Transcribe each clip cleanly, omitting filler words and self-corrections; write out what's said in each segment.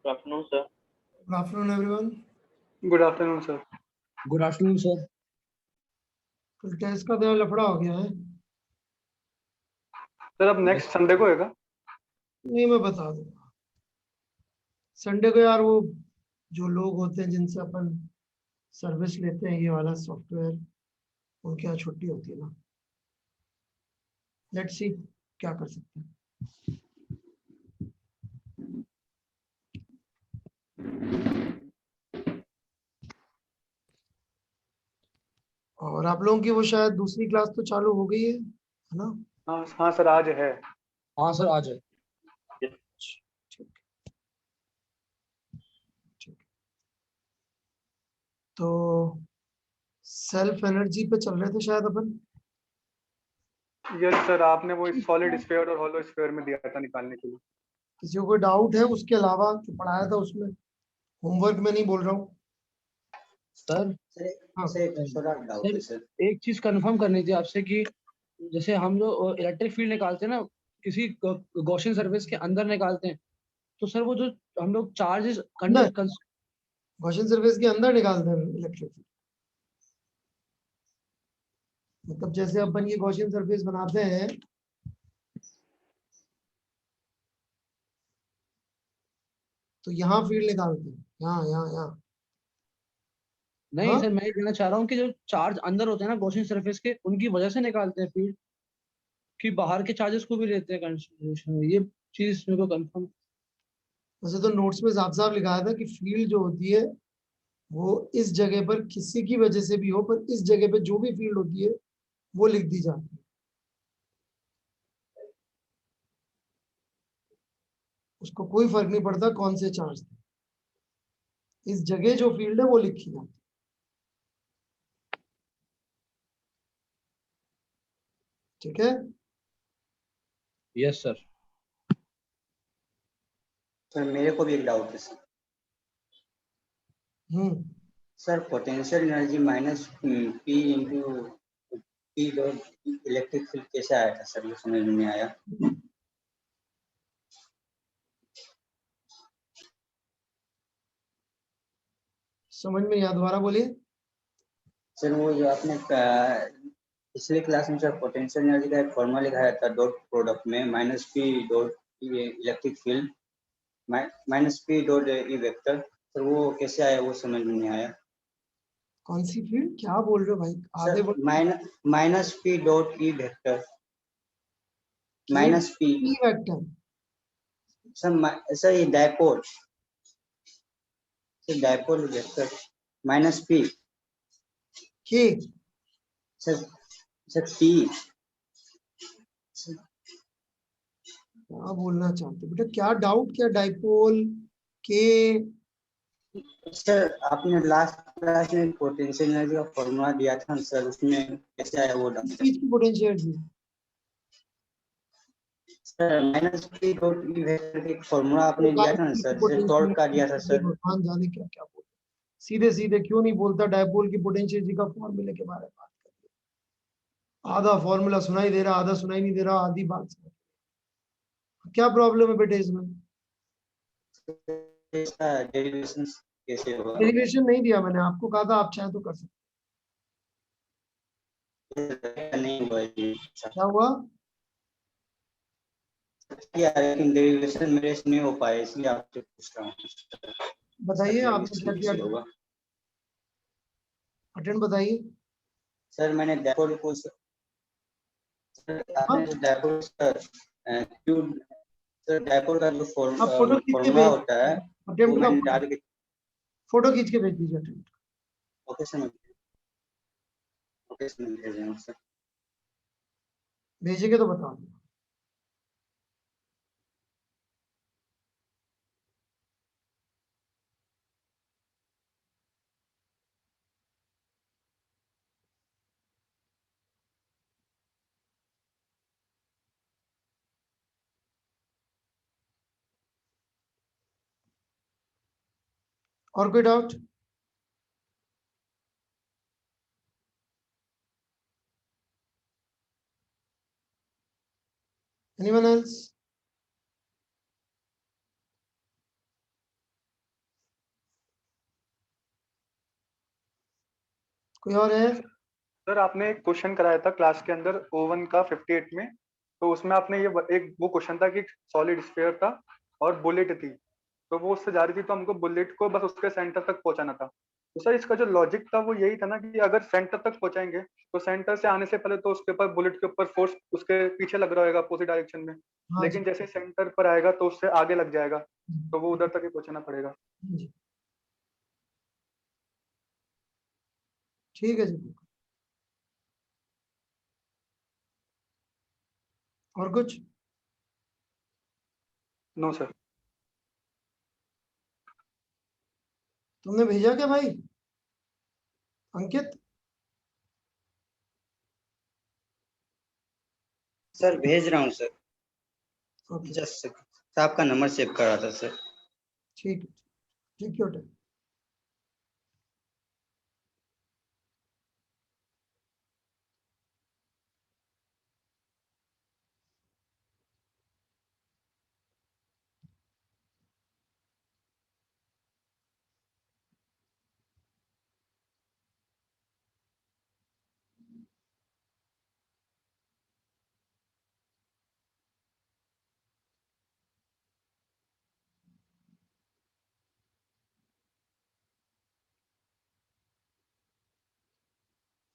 Good afternoon, sir. Good afternoon, everyone. Good afternoon, sir. Good afternoon, sir. कल test का तो लफड़ा हो गया है। सर अब नेक्स्ट संडे को होगा? नहीं, मैं बता दूंगा। संडे को यार वो जो लोग होते हैं जिनसे अपन सर्विस लेते हैं ये वाला सॉफ्टवेयर, उनके यहाँ छुट्टी होती है ना। लेट्स सी क्या कर सकते हैं। और आप लोगों की वो शायद दूसरी क्लास तो चालू हो गई है ना? हाँ सर आज है। हाँ सर आज है। ठीक। तो सेल्फ एनर्जी पे चल रहे थे शायद अपन। यस सर, आपने वो सॉलिड स्फीयर और हॉलो स्फीयर में दिया था निकालने के लिए। किसी को कोई डाउट है उसके अलावा जो पढ़ाया था उसमें? होमवर्क में नहीं बोल रहा हूँ सर हाँ। सर एक चीज कंफर्म करनी थी आपसे कि जैसे हम लोग इलेक्ट्रिक फील्ड निकालते हैं ना, किसी गॉसियन सर्फेस के अंदर निकालते हैं, तो सर वो जो हम लोग चार्जेस गॉसियन सरफेस के अंदर निकालते हैं इलेक्ट्रिक फील्ड। मतलब जैसे अपन ये गॉसियन सरफेस बनाते हैं तो यहाँ फील्ड निकालते हैं, यहाँ नहीं हाँ? सर, मैं ये कहना चाह रहा हूँ कि जो चार्ज अंदर होते हैं ना गॉसियन सरफेस के, उनकी वजह से निकालते हैं फील्ड, कि बाहर के चार्जेस को भी लेते हैं कंसिडरेशन में। ये चीज मेरे को कंफर्म। वैसे तो नोट्स में साफ साफ लिखा था कि फील्ड जो होती है वो इस जगह पर किसी की वजह से भी हो, पर इस जगह पे जो भी फील्ड होती है वो लिख दी जाती है। उसको कोई फर्क नहीं पड़ता कौन से चार्ज थे, इस जगह जो फील्ड है वो लिखी जाती है। ठीक है? Yes sir. सर मेरे को भी एक डाउट है sir. Sir potential energy minus P into P dot electric field कैसे आया था सर, ये समझ में नहीं आया। समझ में नहीं, दोबारा बोलिए। सर वो जो आपने पिछले क्लास में सर पोटेंशियल एनर्जी का एक फॉर्मूला लिखाया था डॉट प्रोडक्ट में minus P dot electric field minus P dot E vector, sir वो कैसे आया वो समझ में नहीं आया। कौन सी फील्ड, क्या बोल रहे हो भाई? आगे sir minus P dot E vector, minus P vector. Sir ये dipole, sir dipole vector minus P के सर पी। क्या बोलना चाहते बेटा, क्या डाउट, क्या डाइपोल के? सर आपने लास्ट क्लास में पोटेंशियल एनर्जी का फॉर्मूला दिया था सर, उसमें कैसे आया वो डाउट। चीज की potential energy sir minus P dot E vector का फॉर्मूला आपने दिया था ना सर, जैसे टॉर्क का दिया था सर। भगवान जाने क्या क्या बोल, सीधे सीधे क्यों नहीं बोलता डाइपोल की पोटेंशियल एनर्जी का फॉर्मूले के बारे में बात कर रहे। आधा फॉर्मूला सुनाई दे रहा, आधा सुनाई नहीं दे रहा, आधी बात सुनाई। क्या प्रॉब्लम है बेटे इसमें? डेरिवेशन कैसे होगा? डेरिवेशन नहीं दिया मैंने आपको, कहा था आप चाहे तो कर सकते। नहीं हुआ क्या हुआ? लेकिन डेरिवेशन मेरे से नहीं हो पाया, इसलिए आपसे पूछ रहा हूँ। बताइए आपने क्या किया, अटेंड बताइए। सर मैंने डायपोल को आपने डायपोल सर डायपोल का जो फॉर्मूला होता है वो मैंने डाल के फोटो खींच के भेज दीजिए attempt. Okay sir, okay sir भेज रहा हूँ सर। भेजेंगे तो बता दो। और कोई डाउट? Anyone else? कोई और है? सर आपने एक क्वेश्चन कराया था क्लास के अंदर O1 का 58 में, तो उसमें आपने ये एक वो क्वेश्चन था कि सॉलिड स्फीयर था और बुलेट थी, तो वो उससे जा रही थी, तो हमको बुलेट को बस उसके सेंटर तक पहुंचाना था। तो सर इसका जो लॉजिक था वो यही था ना कि अगर सेंटर तक पहुंचाएंगे तो सेंटर से आने से पहले तो उसके ऊपर बुलेट के ऊपर फोर्स उसके पीछे लग रहा होगा अपोजिट डायरेक्शन में, हाँ जी। लेकिन जैसे सेंटर पर आएगा तो उससे आगे लग जाएगा, तो वो उधर तक ही पहुंचाना पड़ेगा। जी ठीक है जी। और कुछ? No sir. तुमने भेजा क्या भाई अंकित? सर भेज रहा हूँ सर, ओके जस्ट आपका नंबर सेव कर रहा था सर। ठीक है, ठीक है।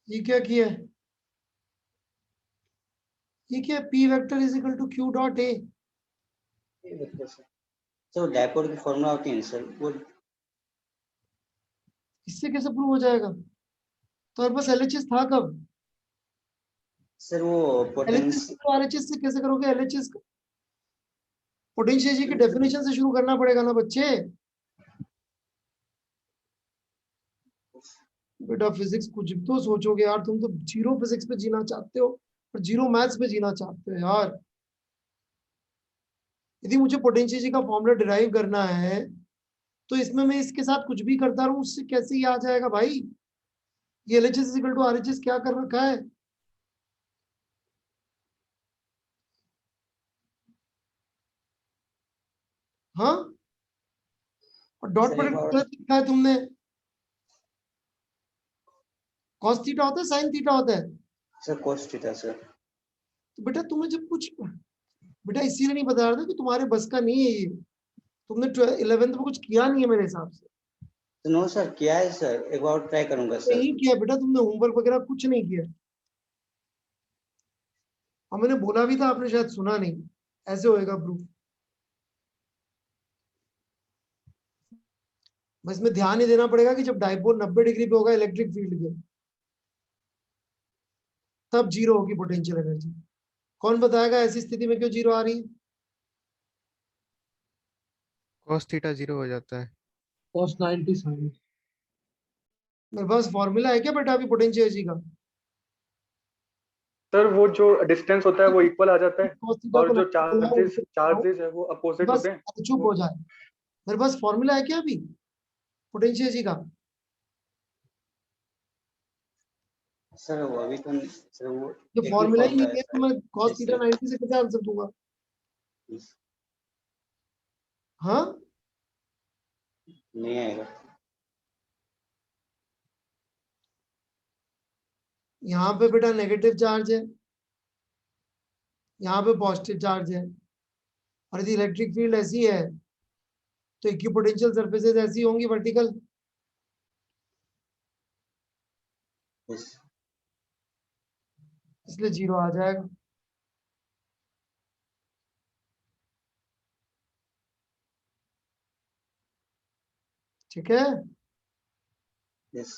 ये क्या किया है? ये क्या? P vector is equal to Q dot A। Sir dipole की फॉर्मूला होती है सर, वो इससे कैसे प्रूव हो जाएगा? तो हमारे पास LHS था कब? सर वो LHS पोटेंस तो RHS से कैसे करोगे? LHS पोटेंशियल की डेफिनेशन से शुरू करना पड़ेगा ना बच्चे। बेटा फिजिक्स कुछ भी तो सोचोगे यार, तुम तो जीरो फिजिक्स पे जीना चाहते हो और जीरो मैथ्स पे जीना चाहते हो यार। यदि मुझे पोटेंशियल का फॉर्मूला डिराइव करना है तो इसमें मैं इसके साथ कुछ भी करता रहूं, उससे कैसे ही आ जाएगा भाई? ये LHS is equal to RHS क्या कर रखा है? हाँ, और डॉट सर एक प्रोडक्ट और गलत लिखा है तुमने। कॉस थीटा होता है, साइन थीटा होता है। Sir cos theta sir. तो बेटा तुम्हें जब कुछ, बेटा इसीलिए नहीं बता रहा था कि तुम्हारे बस का नहीं है ये। तुमने 11th में कुछ किया नहीं है मेरे हिसाब से। नो सर किया है सर, एक बार ट्राई करूंगा सर। नहीं किया बेटा तुमने, होमवर्क वगैरह कुछ नहीं किया। और मैंने बोला भी था, आपने शायद सुना नहीं। ऐसे होएगा प्रूफ। बस इसमें ध्यान ही देना पड़ेगा कि जब डाइपोल 90 डिग्री पे होगा इलेक्ट्रिक फील्ड के, तब जीरो होगी पोटेंशियल एनर्जी। कौन बताएगा ऐसी स्थिति में क्यों जीरो आ रही है? cos थीटा 0 हो जाता है। cos 90 sin। मेरे पास फॉर्मूला है क्या बेटा अभी पोटेंशियल एनर्जी का? सर वो जो डिस्टेंस होता है वो इक्वल आ जाता है, cos थीटा और को जो 90 चार्जेस बनाओ, चार्जेस है वो अपोजिट बस होते हैं। चुप हो जाए। मेरे पास फॉर्मूला है क्या अभी पोटेंशियल एनर्जी का? सर वो अभी तो सर वो ये एक ही फॉर्मूला ही फॉर्मूला नहीं है है तो सर। मैं cos यस थीटा 90 से कैसे आंसर दूंगा? सर, हाँ, नहीं आएगा। यहाँ पे बेटा नेगेटिव चार्ज है, यहाँ पे पॉजिटिव चार्ज है, और यदि इलेक्ट्रिक फील्ड ऐसी है तो इक्विपोटेंशियल सरफेसेस ऐसी होंगी वर्टिकल। यस इसलिए जीरो आ जाएगा। ठीक है, यस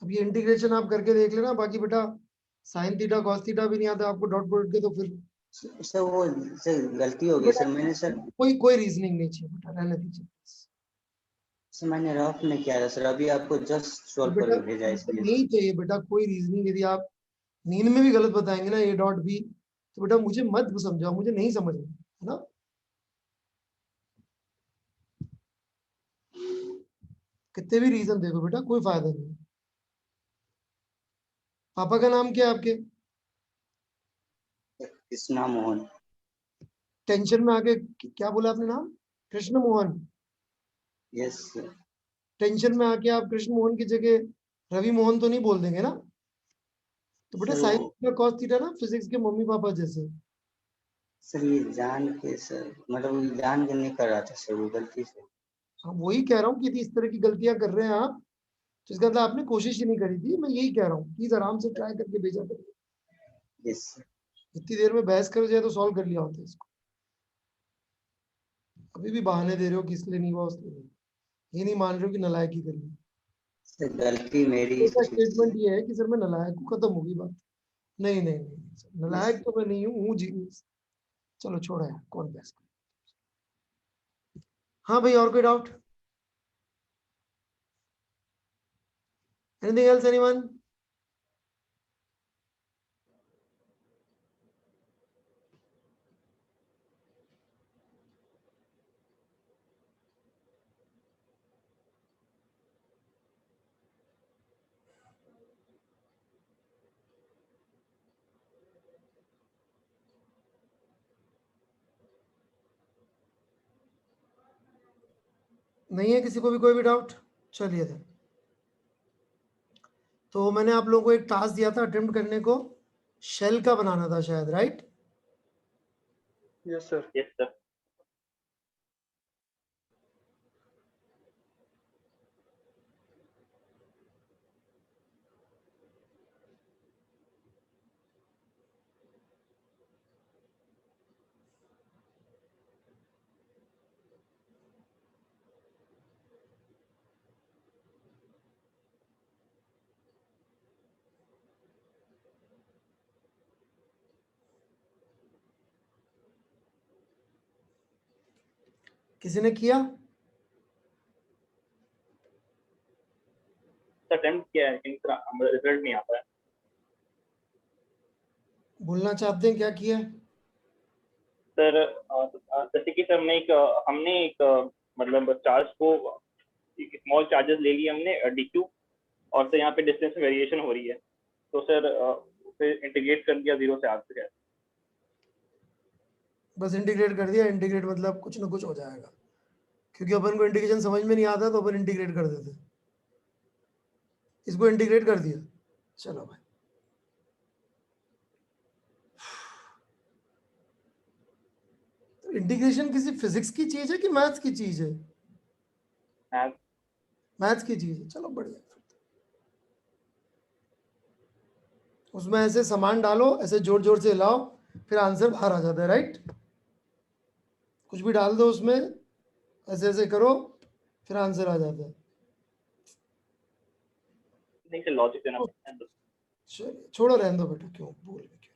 अब ये इंटीग्रेशन आप करके देख लेना। बाकी बेटा साइन थीटा कॉस थीटा भी नहीं आता आपको डॉट प्रोडक्ट के, तो फिर सर वो सर गलती हो गई बेटा सर, मैंने सर कोई कोई रीजनिंग नहीं चाहिए बेटा, रहने दीजिए। सर मैंने रफ में किया था सर, अभी आपको जस्ट तो सॉल्व बेटा करके भेजा है इसलिए नहीं चाहिए बेटा कोई रीजनिंग। यदि आप नींद में भी गलत बताएंगे ना ए डॉट बी, तो बेटा मुझे मत समझाओ, मुझे नहीं समझ में है ना। कितने भी रीजन दे दो बेटा, कोई फायदा नहीं। पापा का नाम क्या है आपके? कृष्णा मोहन। टेंशन में आके क्या बोला आपने नाम? Krishna Mohan. Yes sir. Tension में आके आप कृष्ण मोहन की जगह रवि मोहन तो नहीं बोल देंगे ना? तो बेटा सर साइन वो थीटा कॉस थीटा ना फिजिक्स के मम्मी पापा जैसे। सर ये जान के सर, मतलब ये जान के नहीं कर रहा था सर, वो गलती से। हाँ वही कह रहा हूँ कि यदि इस तरह की गलतियां कर रहे हैं आप, तो इसका मतलब आपने कोशिश ही नहीं करी थी। मैं यही कह रहा हूँ, प्लीज आराम से ट्राई करके भेजा करिए। Yes sir. इतनी देर में बहस कर जाए तो सॉल्व कर लिया होता है इसको। अभी भी बहाने दे रहे हो कि इसलिए नहीं हुआ उसलिए नहीं। ये नहीं मान रहे हो कि नालायकी करिए। सर गलती मेरी तो थी स्टेटमेंट सर। ये है कि सर मैं नालायक हूँ, खत्म होगी बात। नहीं नहीं नहीं सर, यस नालायक तो मैं नहीं हूँ जीनियस। चलो छोड़ो यार, कौन बहस करे। हाँ भाई, और कोई डाउट? Anything else anyone? नहीं है किसी को भी कोई भी डाउट? चलिए then। तो मैंने आप लोगों को एक टास्क दिया था अटेम्प्ट करने को, शेल का बनाना था शायद, right? Yes sir. Yes sir. किसी ने किया? अटेम्प्ट किया है लेकिन रिजल्ट नहीं आता है। बोलना चाहते हैं क्या किया? सर जैसे कि सर हमने एक मतलब चार्ज को स्मॉल चार्जेस ले लिए हमने डीक्यू, और सर यहाँ पे डिस्टेंस में वेरिएशन हो रही है, तो सर उसे इंटीग्रेट कर दिया 0 से R तक। बस इंटीग्रेट कर दिया। इंटीग्रेट मतलब कुछ ना कुछ हो जाएगा, क्योंकि अपन को इंटीग्रेशन समझ में नहीं आता तो अपन इंटीग्रेट कर देते। इसको इंटीग्रेट कर दिया, चलो भाई। तो इंटीग्रेशन किसी फिजिक्स की चीज है कि मैथ्स की चीज है? मैथ। मैथ्स की चीज है, चलो बढ़िया। उसमें ऐसे सामान डालो, ऐसे जोर जोर से हिलाओ, फिर आंसर बाहर आ जाता है, राइट? कुछ भी डाल दो उसमें, ऐसे ऐसे करो, फिर आंसर आ जाता है। नहीं सर, लॉजिक देना पड़ता है। चलिए छोड़ो, रहने दो बेटा, क्यों भूल में क्यों।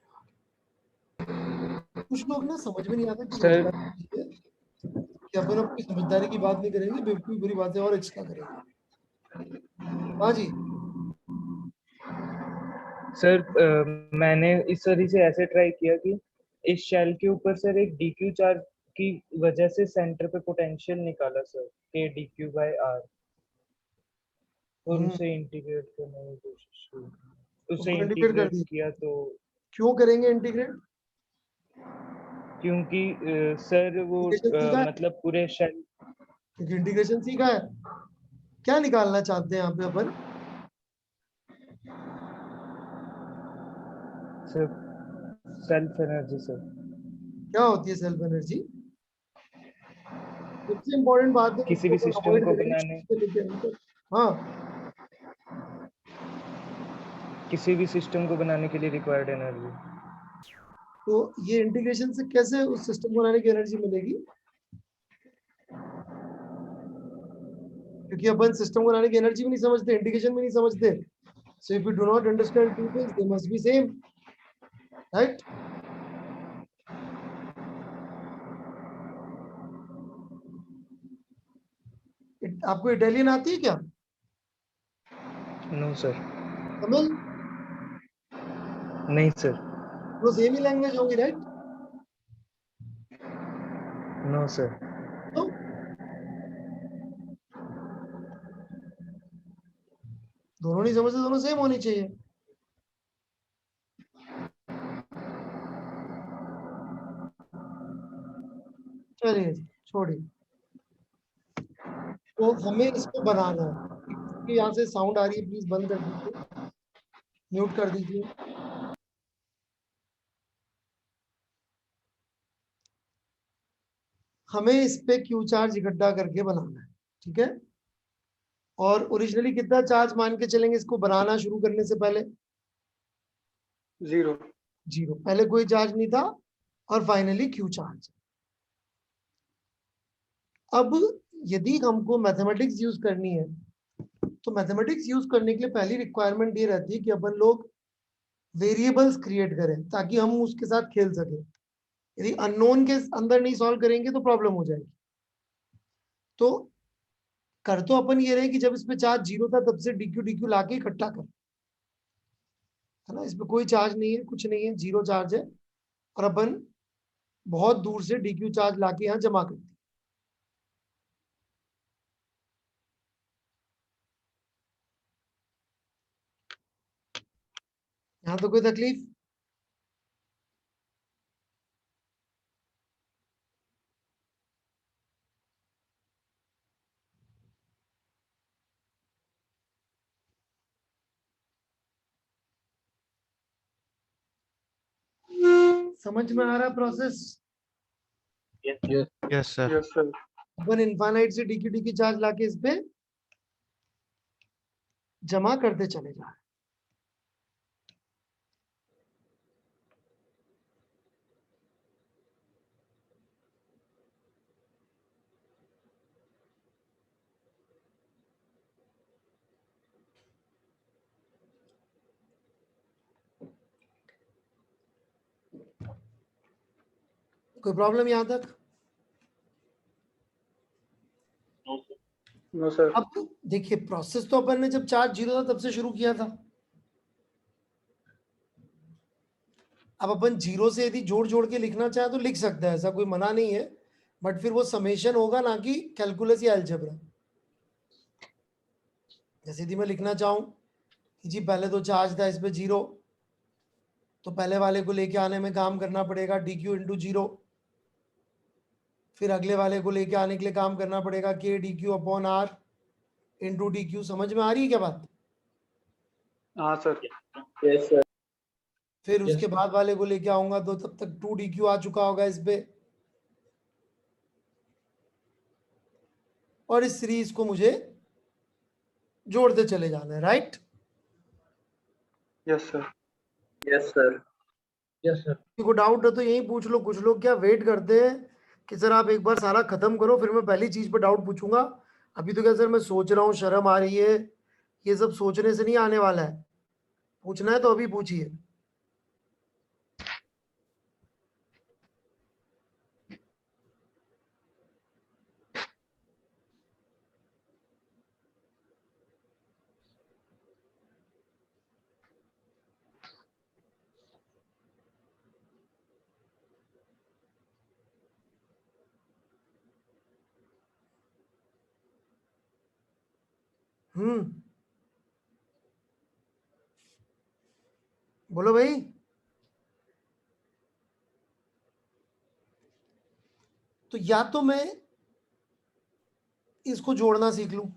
कुछ लोग ना समझ में नहीं आता कि सर रोजगार है कि अपन अपनी समझदारी की बात नहीं करेंगे, बेवकूफी बुरी बातें और एक्स्ट्रा करेंगे। हाँ जी। सर मैंने इस तरीके से ऐसे ट्राई किया कि इस शेल के ऊपर सर एक डीक्यू चार्ज की वजह से सेंटर पे पोटेंशियल निकाला सर, के डीक्यू बाय आर, और उसे इंटीग्रेट करने की कोशिश की। उसे उसको इंटीग्रेट कर इंटीग्रेट दिया। किया तो क्यों करेंगे इंटीग्रेट? क्योंकि सर वो इंटीग्रेशन सीखा है? मतलब पूरे शेल क्योंकि इंटीग्रेशन सीखा है। क्या निकालना चाहते हैं यहाँ पे अपन? Sir self energy sir. क्या होती है सेल्फ एनर्जी? सबसे इंपॉर्टेंट बात है किसी उसको भी अपन सिस्टम अवॉइड को करेंगे बनाने शुरू से लेके अंत तक। हाँ, किसी भी सिस्टम को बनाने के लिए रिक्वायर्ड एनर्जी। तो ये इंटीग्रेशन से कैसे उस सिस्टम को बनाने की एनर्जी मिलेगी? क्योंकि अपन सिस्टम को बनाने की एनर्जी भी नहीं समझते, इंटीग्रेशन भी नहीं समझते। So if you do not understand two things they must be same, right? आपको इटालियन आती है क्या? No sir. तमिल? नहीं सर। वो सेम ही लैंग्वेज होगी, राइट? No sir. तो दोनों नहीं समझते, दोनों सेम होनी चाहिए। चलिए छोड़िए। तो हमें इसको बनाना है। यहाँ से साउंड आ रही है, प्लीज बंद कर दीजिए, म्यूट कर दीजिए। हमें इस पे क्यू चार्ज इकट्ठा करके बनाना है, ठीक है। और ओरिजिनली कितना चार्ज मान के चलेंगे इसको बनाना शुरू करने से पहले? 0। 0, पहले कोई चार्ज नहीं था, और फाइनली क्यू चार्ज। अब यदि हमको मैथमेटिक्स यूज करनी है, तो मैथमेटिक्स यूज करने के लिए पहली रिक्वायरमेंट ये रहती है कि अपन लोग वेरिएबल्स क्रिएट करें ताकि हम उसके साथ खेल सकें। यदि अननोन के अंदर नहीं सॉल्व करेंगे तो प्रॉब्लम हो जाएगी। तो कर तो अपन ये रहे कि जब इस पे चार्ज 0 था तब से डीक्यू डीक्यू लाके इकट्ठा कर, है ना। इस पे कोई चार्ज नहीं है, कुछ नहीं है, 0 चार्ज है, और अपन बहुत दूर से डीक्यू चार्ज लाके यहाँ जमा करते हैं। यहाँ तो कोई तकलीफ? समझ में आ रहा है process? Yes sir. Yes sir. अपन इनफाइनाइट से डीक्यू डीक्यू चार्ज लाके इस पे जमा करते चले जा रहे हैं। कोई प्रॉब्लम यहां तक? No sir. अब देखिए, प्रोसेस तो अपन ने जब चार्ज 0 था तब से शुरू किया था। अब अपन 0 से यदि जोड़ जोड़ के लिखना चाहे तो लिख सकते हैं, ऐसा कोई मना नहीं है, बट फिर वो समेशन होगा ना कि कैलकुलस या अलजेब्रा। जैसे यदि मैं लिखना चाहूं कि जी पहले तो चार्ज था इस पे 0, तो पहले वाले को लेके आने में काम करना पड़ेगा dq इंटू 0, फिर अगले वाले को लेके आने के लिए काम करना पड़ेगा k dq upon r into dq। समझ में आ रही है क्या बात? हाँ सर। Yes sir. फिर उसके बाद वाले को लेके आऊंगा तो तब तक 2 dq आ चुका होगा इस पे, और इस सीरीज को मुझे जोड़ते चले जाना है, right? Yes sir. Yes sir. Yes sir. किसी को डाउट है तो यही पूछ लो। कुछ लोग क्या वेट करते हैं कि सर आप एक बार सारा खत्म करो फिर मैं पहली चीज पर डाउट पूछूंगा। अभी तो क्या सर मैं सोच रहा हूँ, शर्म आ रही है, ये सब सोचने से नहीं आने वाला है। पूछना है तो अभी पूछिए। बोलो भाई। तो या तो मैं इसको जोड़ना सीख लूं,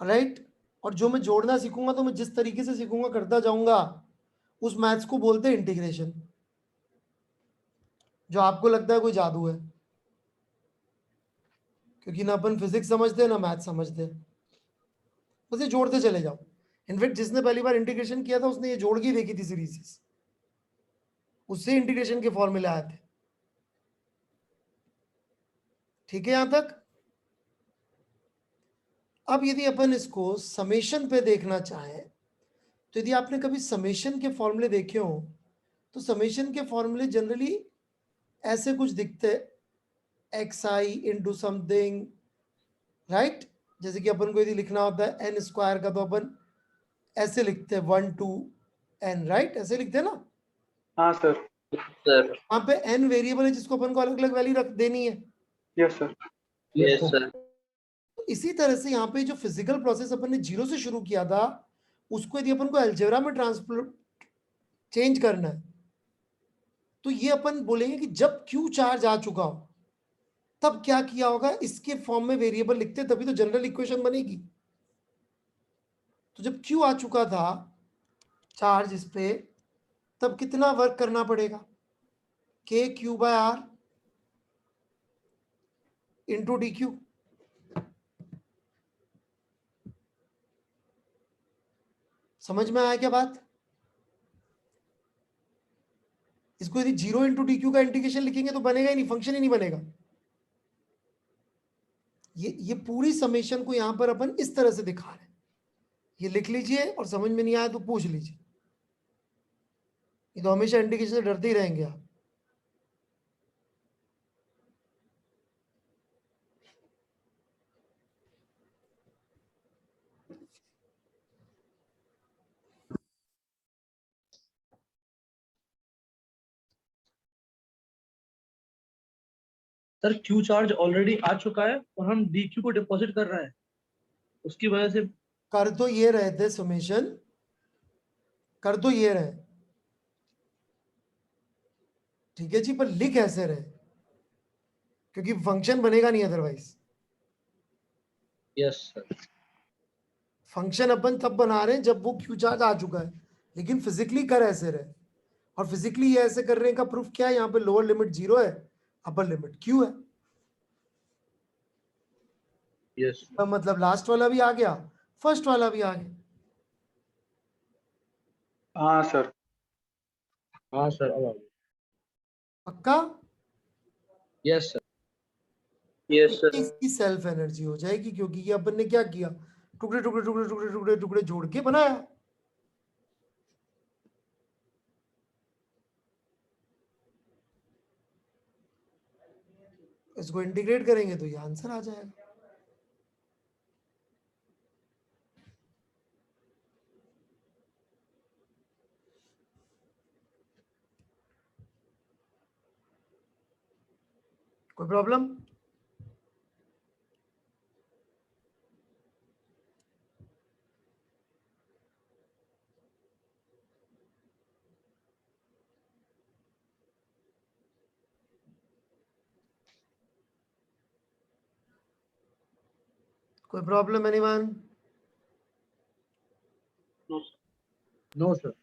राइट? और जो मैं जोड़ना सीखूंगा तो मैं जिस तरीके से सीखूंगा करता जाऊंगा, उस मैथ्स को बोलते हैं इंटीग्रेशन, जो आपको लगता है कोई जादू है, क्योंकि ना अपन फिजिक्स समझते हैं ना मैथ समझते हैं। बस ये जोड़ते चले जाओ। इनफैक्ट जिसने पहली बार इंटीग्रेशन किया था उसने ये जोड़ के देखी थी सीरीज, उससे इंटीग्रेशन के फॉर्मूले आए थे। ठीक है यहां तक? अब यदि अपन इसको समेशन पे देखना चाहें, तो यदि आपने कभी समेशन के फॉर्मूले देखे हो तो समेशन के फॉर्मूले जनरली ऐसे कुछ दिखते, एक्स आई इंटू समथिंग, राइट? जैसे कि अपन को यदि लिखना होता है एन स्क्वायर का तो अपन ऐसे लिखते हैं 1 2 n, राइट? ऐसे लिखते हैं ना। हाँ सर। सर। वहां पे n वेरिएबल है जिसको अपन को अलग अलग वैल्यू रख देनी है। Yes sir. Yes sir. इसी तरह से यहाँ पे जो फिजिकल प्रोसेस अपन ने 0 से शुरू किया था, उसको यदि अपन को अलजेब्रा में ट्रांसफर चेंज करना है, तो ये अपन बोलेंगे कि जब Q चार्ज आ चुका हो तब क्या किया होगा, इसके फॉर्म में वेरिएबल लिखते तभी तो जनरल इक्वेशन बनेगी। तो जब Q आ चुका था चार्ज इस पे, तब कितना वर्क करना पड़ेगा, KQ/R इंटू DQ। समझ में आया क्या बात? इसको यदि 0 × DQ का इंटीग्रेशन लिखेंगे तो बनेगा ही नहीं, फंक्शन ही नहीं बनेगा। ये पूरी समेशन को यहां पर अपन इस तरह से दिखा रहे हैं। ये लिख लीजिए और समझ में नहीं आया तो पूछ लीजिए। ये तो हमेशा इंटीग्रेशन से डरते ही रहेंगे आप। सर क्यू चार्ज ऑलरेडी आ चुका है और हम डी क्यू को डिपॉजिट कर रहे हैं, उसकी वजह से कर तो ये रहे थे समेशन, कर तो ये रहे, ठीक है जी, पर लिख ऐसे रहे क्योंकि फंक्शन बनेगा नहीं अदरवाइज। Yes sir. फंक्शन अपन तब बना रहे हैं जब वो क्यू चार्ज आ चुका है, लेकिन फिजिकली कर ऐसे रहे। और फिजिकली ये ऐसे करने का प्रूफ क्या है, यहाँ पे लोअर लिमिट 0 है, अपर लिमिट Q है। यस तो मतलब लास्ट वाला भी आ गया, फर्स्ट वाला भी आ गया। हाँ सर। हाँ सर, अब आ गया। पक्का? Yes sir. Yes sir. इसकी सेल्फ एनर्जी हो जाएगी, क्योंकि ये अपन ने क्या किया, टुकड़े टुकड़े टुकड़े टुकड़े टुकड़े टुकड़े जोड़ के बनाया। इसको इंटीग्रेट करेंगे तो ये आंसर आ जाएगा। कोई प्रॉब्लम? कोई problem anyone? No sir. No sure?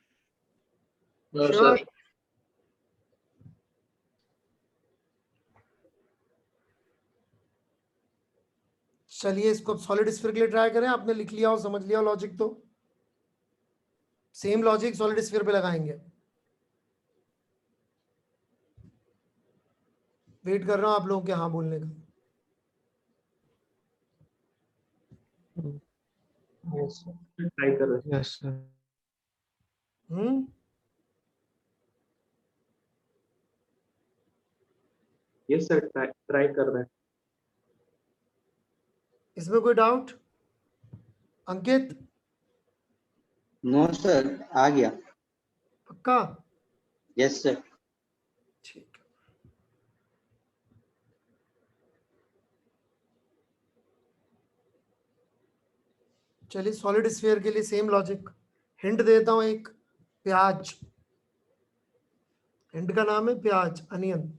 Sir. चलिए इसको सॉलिड स्फीयर के लिए ट्राई करें। आपने लिख लिया हो, समझ लिया हो लॉजिक, तो सेम लॉजिक सॉलिड स्फीयर पे लगाएंगे। वेट कर रहा हूं आप लोगों के हाँ बोलने का। यस ट्राई कर रहे हैं। Yes sir. Yes sir, try कर रहे हैं। इसमें कोई डाउट? अंकित? नो सर, आ गया। पक्का? Yes sir. ठीक है। चलिए सॉलिड स्फीयर के लिए सेम लॉजिक। हिंट देता हूं एक, प्याज। हिंट का नाम है प्याज, अनियन।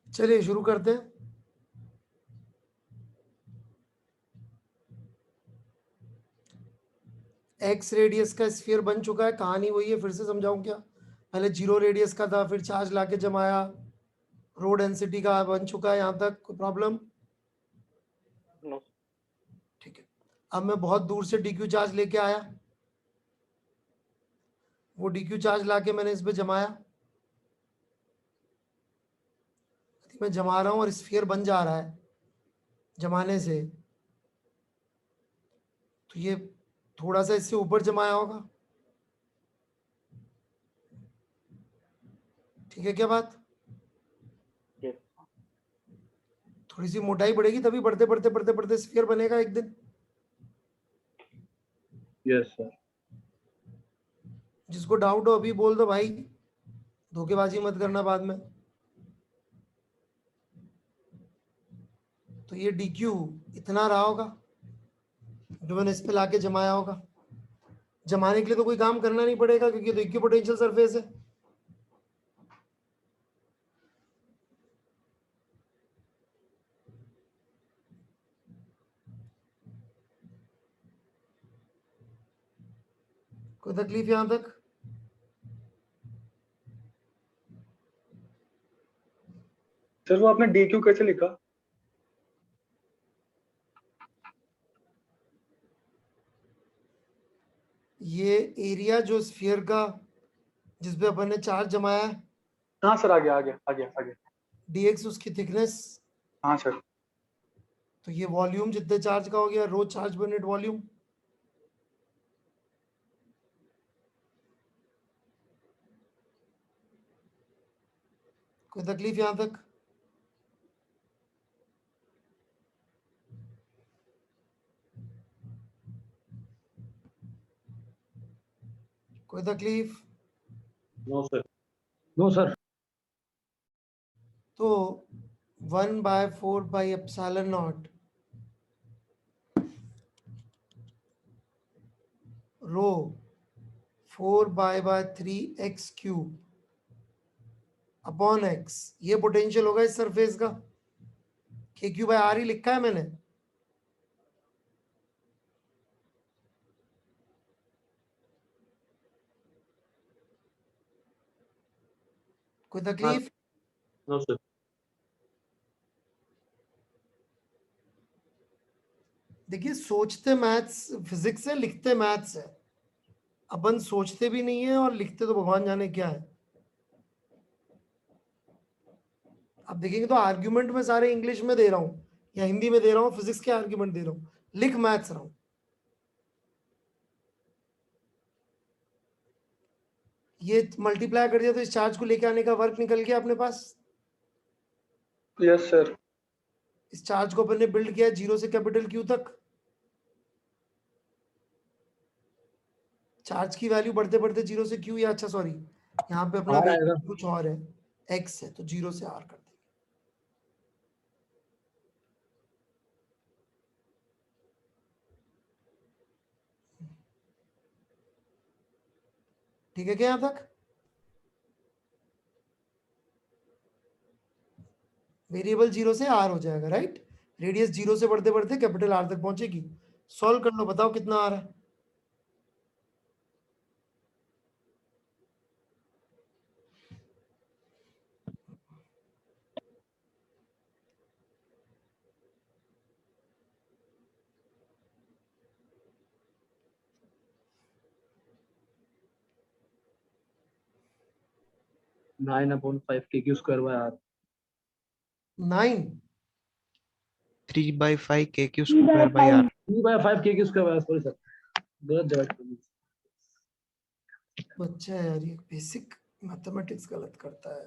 चलिए शुरू करते हैं। एक्स रेडियस का स्फीयर बन चुका है, कहानी वही है, फिर से समझाऊं क्या? पहले 0 रेडियस का था, फिर चार्ज लाके जमाया, रो डेंसिटी का बन चुका है। यहाँ तक कोई प्रॉब्लम? नो ठीक है। अब मैं बहुत दूर से डीक्यू चार्ज लेके आया, वो डीक्यू चार्ज लाके मैंने इस पे जमाया। यदि मैं जमा रहा हूँ और स्फीयर बन जा रहा है जमाने से, तो ये थोड़ा सा इससे ऊपर जमाया होगा। ठीक है क्या बात? यस थोड़ी सी मोटाई बढ़ेगी, तभी बढ़ते बढ़ते बढ़ते बढ़ते स्फीयर बनेगा एक दिन। यस सर जिसको डाउट हो अभी बोल दो भाई, धोखेबाजी मत करना बाद में। तो ये DQ इतना रहा होगा जो मैंने इस पे लाके जमाया होगा। जमाने के लिए तो कोई काम करना नहीं पड़ेगा, क्योंकि तो इक्विपोटेंशियल सरफेस है। कोई तकलीफ यहां तक? सर वो आपने DQ कैसे लिखा? ये एरिया जो स्फीयर का जिसपे अपन ने चार्ज जमाया है, हाँ सर, आ गया आ गया आ गया आ गया। dx उसकी थिकनेस, हाँ सर। तो ये वॉल्यूम जितने चार्ज का हो गया, rho charge per unit volume. कोई तकलीफ यहां तक? कोई तकलीफ? No sir no sir. तो 1/4 पाई एप्सिलॉन नॉट रो 4 पाई/3 x³ अपॉन x, ये पोटेंशियल होगा इस सरफेस का। KQ/R ही लिखा है मैंने। कोई तकलीफ? नो सर देखिए, सोचते मैथ्स फिजिक्स है, लिखते मैथ्स है। अपन सोचते भी नहीं है और लिखते तो भगवान जाने क्या है। आप देखेंगे तो आर्ग्यूमेंट में सारे इंग्लिश में दे रहा हूं या हिंदी में दे रहा हूं, फिजिक्स के आर्ग्यूमेंट दे रहा हूं, लिख मैथ्स रहा हूं। ये मल्टीप्लाई कर दिया तो इस चार्ज को लेके आने का वर्क निकल गया अपने पास। Yes sir. इस चार्ज को अपन ने बिल्ड किया 0 से कैपिटल Q तक। चार्ज की वैल्यू बढ़ते बढ़ते 0 से Q, या अच्छा सॉरी, यहाँ पे अपना R आएगा। कुछ और है, x है, तो 0 से R कर देंगे। ठीक है क्या यहाँ तक? वेरिएबल 0 से R हो जाएगा, राइट? रेडियस 0 से बढ़ते बढ़ते कैपिटल R तक पहुंचेगी। सॉल्व कर लो, बताओ कितना आ रहा है। 9/5 kq²/r. 9 3/5 kq²/r. 3/5 kq²/r, sorry sir, गलत जगह पे। बच्चा है यार, ये बेसिक मैथमेटिक्स गलत करता है,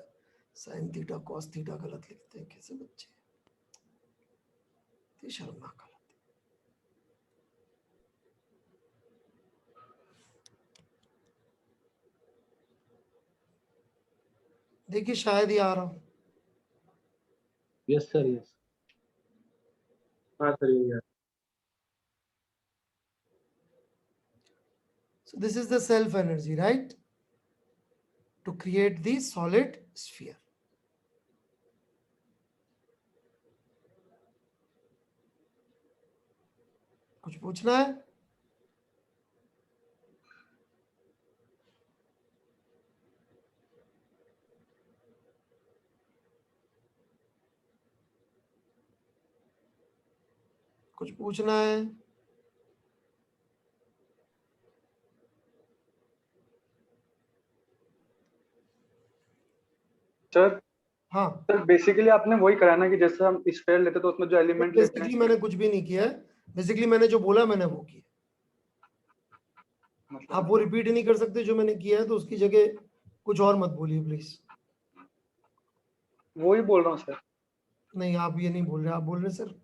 साइन थीटा कॉस थीटा गलत लिखते हैं, कैसे बच्चे, ये शर्मनाक हालत है। देखिए शायद ही आ रहा हूँ। Yes sir, yes. हाँ सर, ये So this is the self energy, right? To create the solid sphere. कुछ पूछना है? कुछ पूछना है? सर हाँ, सर बेसिकली आपने वही करा ना कि जैसे हम स्फेयर लेते तो उसमें जो एलिमेंट लेते बेसिकली हैं मैंने कुछ भी नहीं किया है, बेसिकली मैंने जो बोला मैंने वो किया। मतलब आप वो रिपीट नहीं कर सकते जो मैंने किया है, तो उसकी जगह कुछ और मत बोलिए प्लीज। वो ही बोल रहा हूँ सर। नहीं, आप ये नहीं बोल रहे, आप बोल रहे सर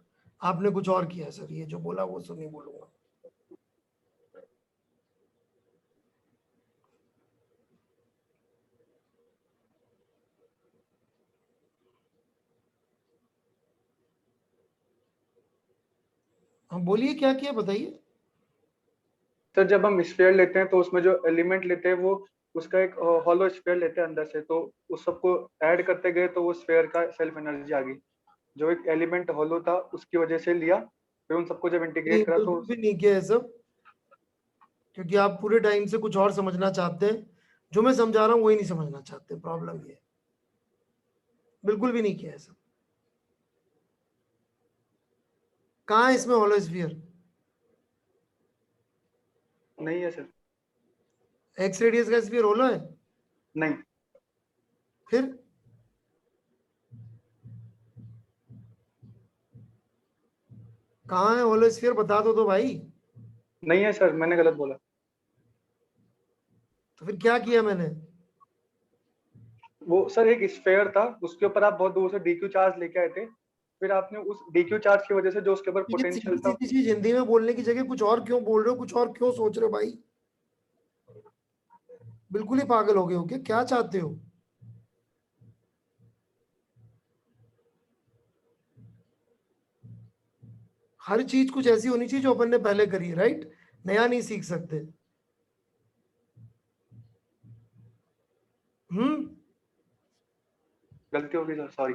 आपने कुछ और किया है सर, ये जो बोला वो तो नहीं बोलूंगा। हम बोलिए क्या किया बताइए। सर जब हम स्फेयर लेते हैं तो उसमें जो एलिमेंट लेते हैं वो उसका एक हॉलो स्फेयर लेते हैं अंदर से, तो उस सबको ऐड करते गए तो वो स्फेयर का सेल्फ एनर्जी आ गई। जो एक एलिमेंट हॉलो था उसकी वजह से लिया, फिर उन सबको जब नहीं, इंटीग्रेट करा तो बिल्कुल भी नहीं किया है सब, क्योंकि आप पूरे टाइम से कुछ और समझना चाहते हैं, जो मैं समझा रहा हूँ वही नहीं समझना चाहते, प्रॉब्लम ये है। बिल्कुल भी नहीं किया है सब। कहाँ है इसमें हॉलो स्फीयर? नहीं है सर। एक्स रेडियस का स्फीयर हॉलो है? नहीं फिर कहाँ है हॉलो स्फीयर, बता दो तो भाई। नहीं है सर, मैंने गलत बोला। तो फिर क्या किया मैंने? वो सर एक स्फेयर था, उसके ऊपर आप बहुत दूर से डीक्यू चार्ज लेके आए थे, फिर आपने उस डीक्यू चार्ज की वजह से जो उसके ऊपर ये पोटेंशियल सीधी था। सीधी चीज हिंदी में बोलने की जगह कुछ और क्यों बोल रहे हो, कुछ और क्यों सोच रहे हो भाई? बिल्कुल ही पागल हो गए हो क्या चाहते हो? हर चीज कुछ ऐसी होनी चाहिए जो अपन ने पहले करी है, राइट? नया नहीं सीख सकते। गलती होगी सर, सॉरी।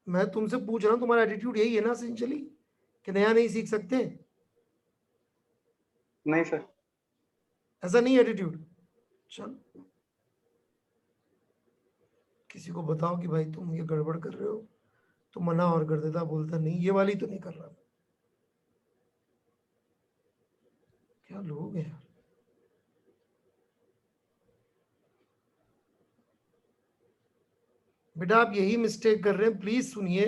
मैं तुमसे पूछ रहा हूँ, तुम्हारा एटीट्यूड यही है ना एसेंशियली, कि नया नहीं सीख सकते? नहीं सर। ऐसा नहीं एटीट्यूड। चल किसी को बताओ कि भाई तुम ये गड़बड़ कर रहे हो, तो मना और कर देता, बोलता नहीं ये वाली तो नहीं कर रहा। क्या लोग हैं यार। बेटा आप यही मिस्टेक कर रहे हैं, प्लीज सुनिए।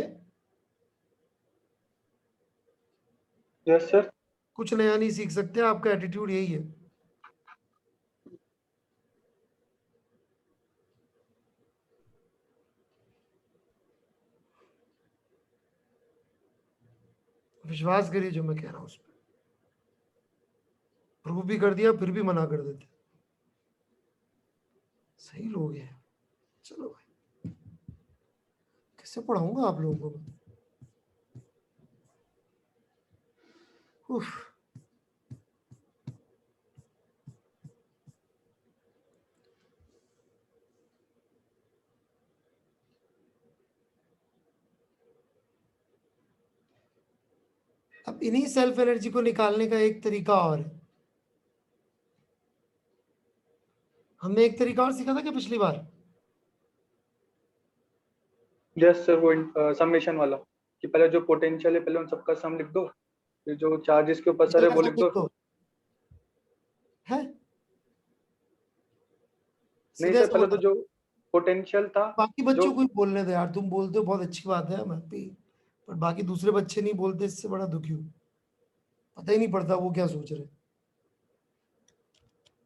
Yes sir. कुछ नया नहीं सीख सकते, आपका एटीट्यूड यही है। विश्वास करिए जो मैं कह रहा हूं उस पर। प्रूव भी कर दिया फिर भी मना कर देते। सही लोग हैं। चलो भाई, कैसे पढ़ाऊंगा आप लोगों को मैं? उफ। अब इन्हीं सेल्फ एनर्जी को निकालने का एक तरीका और है। हमने एक तरीका और सीखा था क्या पिछली बार? यस सर, वो समेशन वाला, कि पहले जो पोटेंशियल है पहले उन सबका सम लिख दो, फिर जो चार्जेस के ऊपर सर है वो लिख दो। है नहीं सीधे सर, से पहले तो बता। जो पोटेंशियल था, बाकी बच्चों जो को ही बोलने दो यार, तुम बोलते हो बहुत अच्छी बात है, मैं भी, पर बाकी दूसरे बच्चे नहीं बोलते, इससे बड़ा दुखी हूँ, पता ही नहीं पड़ता वो क्या सोच रहे।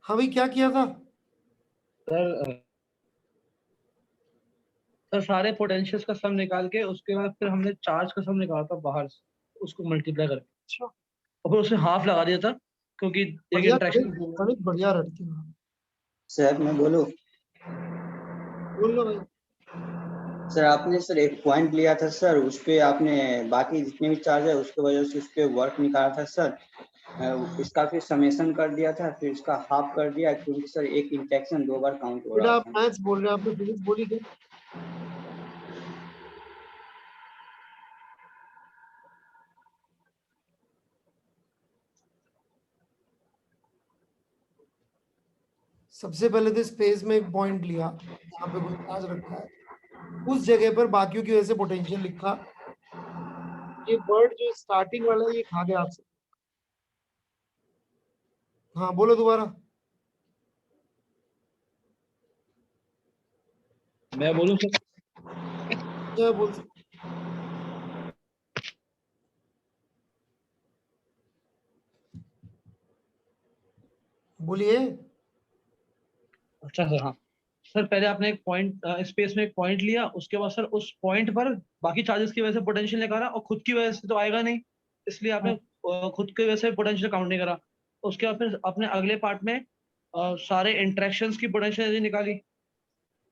हाँ भाई, क्या किया था? सर सर सारे पोटेंशियल्स का सम निकाल के उसके बाद फिर हमने चार्ज का सम निकाला था बाहर से, उसको मल्टीप्लाई करके अच्छा, और फिर उसमें हाफ लगा दिया था क्योंकि एक बढ़िया इंटरेक्शन गणित बढ़िया रटती हो। सर मैं बोलूं? बोल लो भाई। सर आपने सर एक पॉइंट लिया था सर, उस पे आपने बाकी जितने भी चार्ज है उसके वजह से उस पे वर्क निकाला था सर। इसका फिर समेशन कर दिया था, फिर इसका हाफ कर दिया, क्योंकि सर एक इंटेक्शन 2 बार काउंट हो बेटा रहा आप था। मैथ्स बोल रहे हैं, आपने फिजिक्स बोली क्या? सबसे पहले तो स्पेस में एक पॉइंट लिया जहाँ पे कोई चार्ज रखा है, उस जगह पर बाकियों की वजह से पोटेंशियल लिखा। ये वर्ड जो स्टार्टिंग वाला है ये खा गया आपसे। हाँ बोलो दोबारा। मैं बोलूँ सर? क्या बोल सकते? बोलिए। अच्छा सर, हाँ सर, पहले आपने एक पॉइंट स्पेस में एक पॉइंट लिया, उसके बाद सर उस पॉइंट पर बाकी चार्जेस की वजह से पोटेंशियल निकाला और खुद की वजह से तो आएगा नहीं, इसलिए आपने खुद की वजह से पोटेंशियल काउंट नहीं करा। उसके बाद फिर अपने अगले पार्ट में सारे इंटरेक्शंस की पोटेंशियल निकाली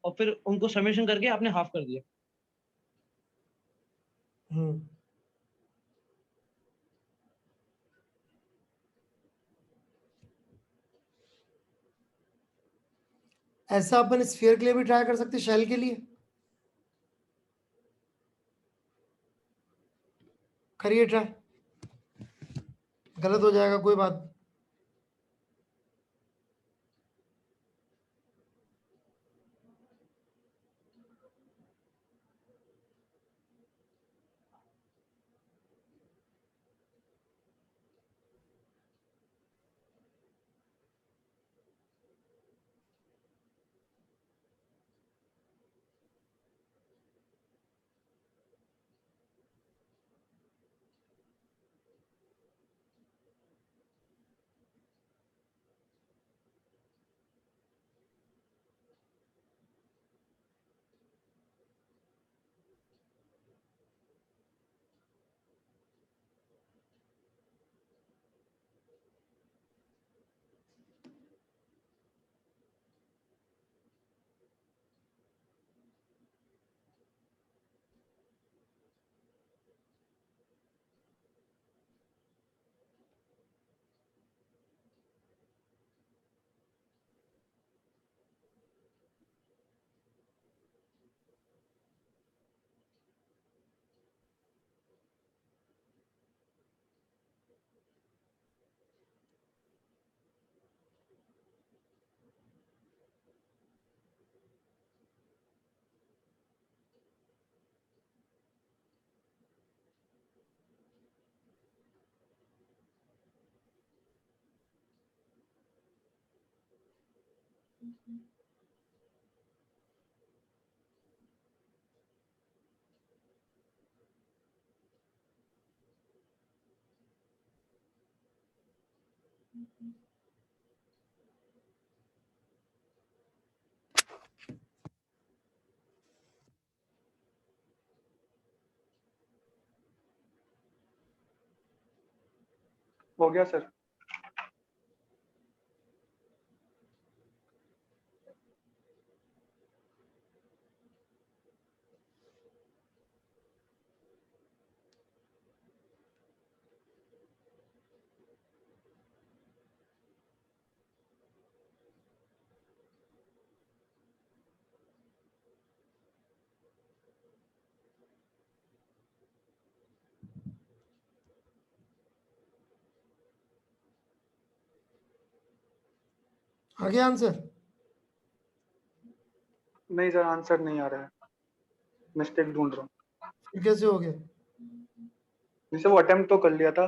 और फिर उनको समेशन करके आपने हाफ कर दिया। हम्म, ऐसा अपन स्फीयर के लिए भी ट्राई कर सकते, शेल के लिए करिए ट्राई, गलत हो जाएगा कोई बात नहीं। हो गया सर। आ गया आंसर? नहीं सर, आंसर नहीं आ रहा है, मिस्टेक ढूंढ रहा हूँ। फिर कैसे हो गया? जैसे वो अटेम्प्ट तो कर लिया था,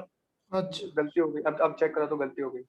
अच्छा, गलती हो गई, अब चेक करा तो गलती हो गई।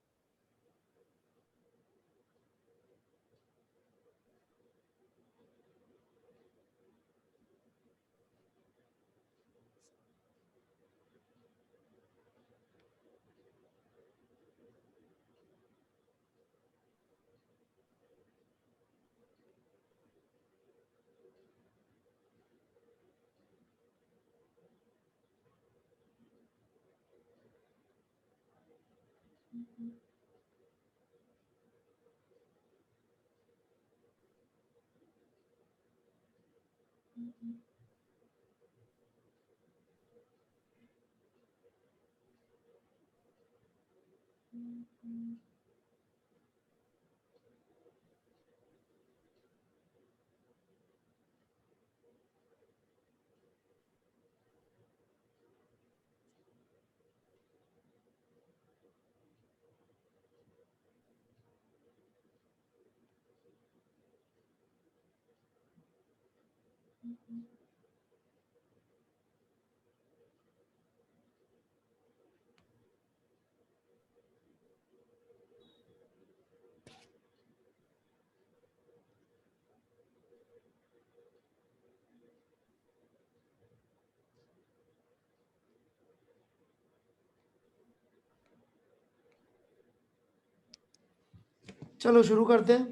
चलो शुरू करते हैं।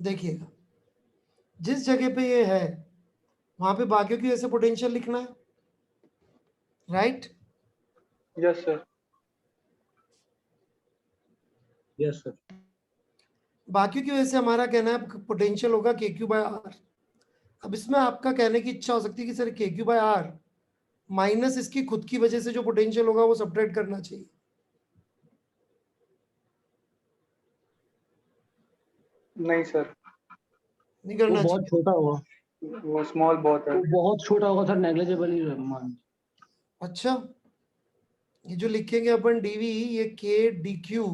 देखिएगा, जिस जगह पे ये है वहां पे बाकियों की वजह से पोटेंशियल लिखना है, right? Yes sir. Yes sir. बाकियों की वजह से हमारा कहना है पोटेंशियल होगा के क्यू बाय आर। अब इसमें आपका कहने की इच्छा हो सकती है कि सर के क्यू बाय आर माइनस इसकी खुद की वजह से जो पोटेंशियल होगा वो सब्ट्रैक्ट करना चाहिए। नहीं सर, नहीं वो करना बहुत चाहिए। छोटा होगा, वो स्मॉल बहुत है। वो बहुत छोटा होगा सर, नेग्लिजिबल ही मान। अच्छा, ये जो लिखेंगे अपन डीवी, ये के डी क्यू,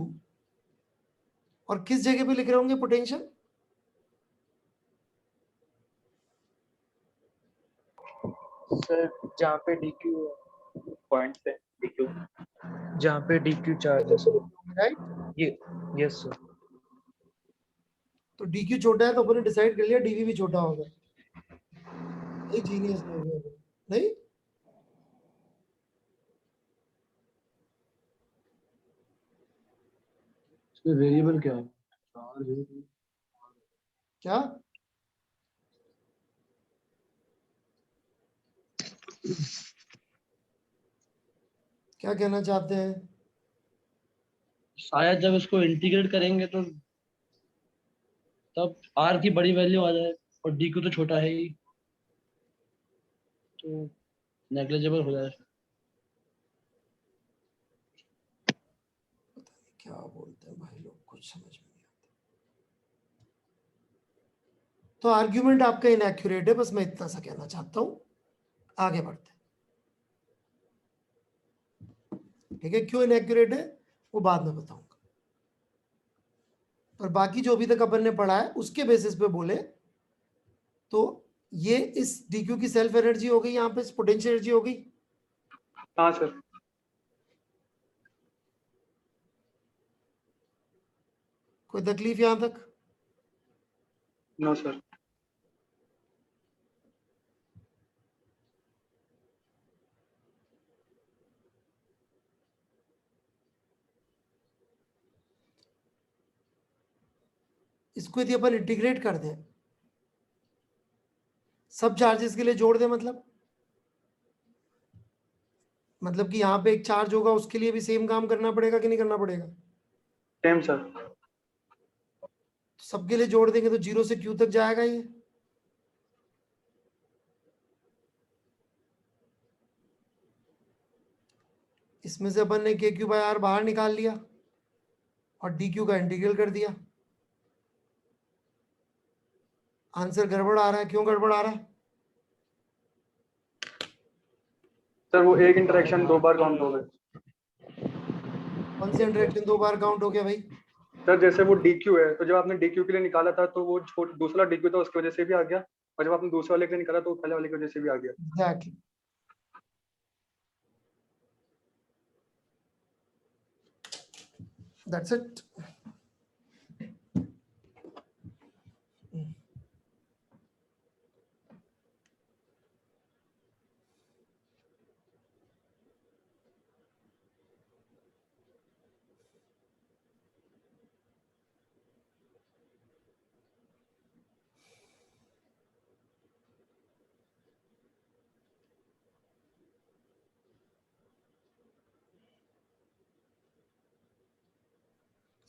और किस जगह पे लिख रहे होंगे पोटेंशियल? सर जहाँ पे डीक्यू पॉइंट से DQ। जहाँ पे डीक्यू चार्ज है सर। राइट? ये यस सर। तो डीक्यू छोटा है तो अपन ने डिसाइड कर लिया डीवी भी छोटा होगा। ये जीनियस लोग हैं अपन। नहीं, वेरिएबल क्या है? क्या क्या कहना चाहते हैं? शायद जब इसको इंटीग्रेट करेंगे तो तब आर की बड़ी वैल्यू आ जाए, और डी क्यू तो छोटा है ही, तो नेग्लिजिबल हो जाए। क्या बोलते हैं भाई लोग, कुछ समझ में नहीं आता। तो आर्ग्यूमेंट आपका इनएक्यूरेट है, बस मैं इतना सा कहना चाहता हूं। आगे बढ़ते हैं। ठीक है, क्यों इनएक्यूरेट है वो बाद में बताऊंगा, पर बाकी जो अभी तक अपन ने पढ़ा है उसके बेसिस पे बोले तो ये इस डीक्यू की सेल्फ एनर्जी हो गई, यहाँ पे पोटेंशियल एनर्जी हो गई। हाँ सर। कोई तकलीफ यहां तक? No sir. इसको यदि अपन इंटीग्रेट कर दें, सब चार्जेस के लिए जोड़ दें, मतलब कि यहाँ पे एक चार्ज होगा उसके लिए भी सेम काम करना पड़ेगा कि नहीं करना पड़ेगा? Same sir. तो सबके लिए जोड़ देंगे तो 0 से Q तक जाएगा ये। इसमें से अपन ने के क्यू बाय आर बाहर निकाल लिया और डी क्यू का इंटीग्रल कर दिया। आंसर गड़बड़ आ रहा है, क्यों गड़बड़ आ रहा है? सर वो एक इंटरेक्शन 2 बार काउंट हो गए। कौन से इंटरेक्शन 2 बार काउंट हो गया भाई? सर जैसे वो DQ है, तो जब आपने DQ के लिए निकाला था तो वो दूसरा DQ था उसकी वजह से भी आ गया, और जब आपने दूसरे वाले के लिए निकाला तो वो पहले वाले की वजह से भी आ गया। एग्जैक्टली। That's it.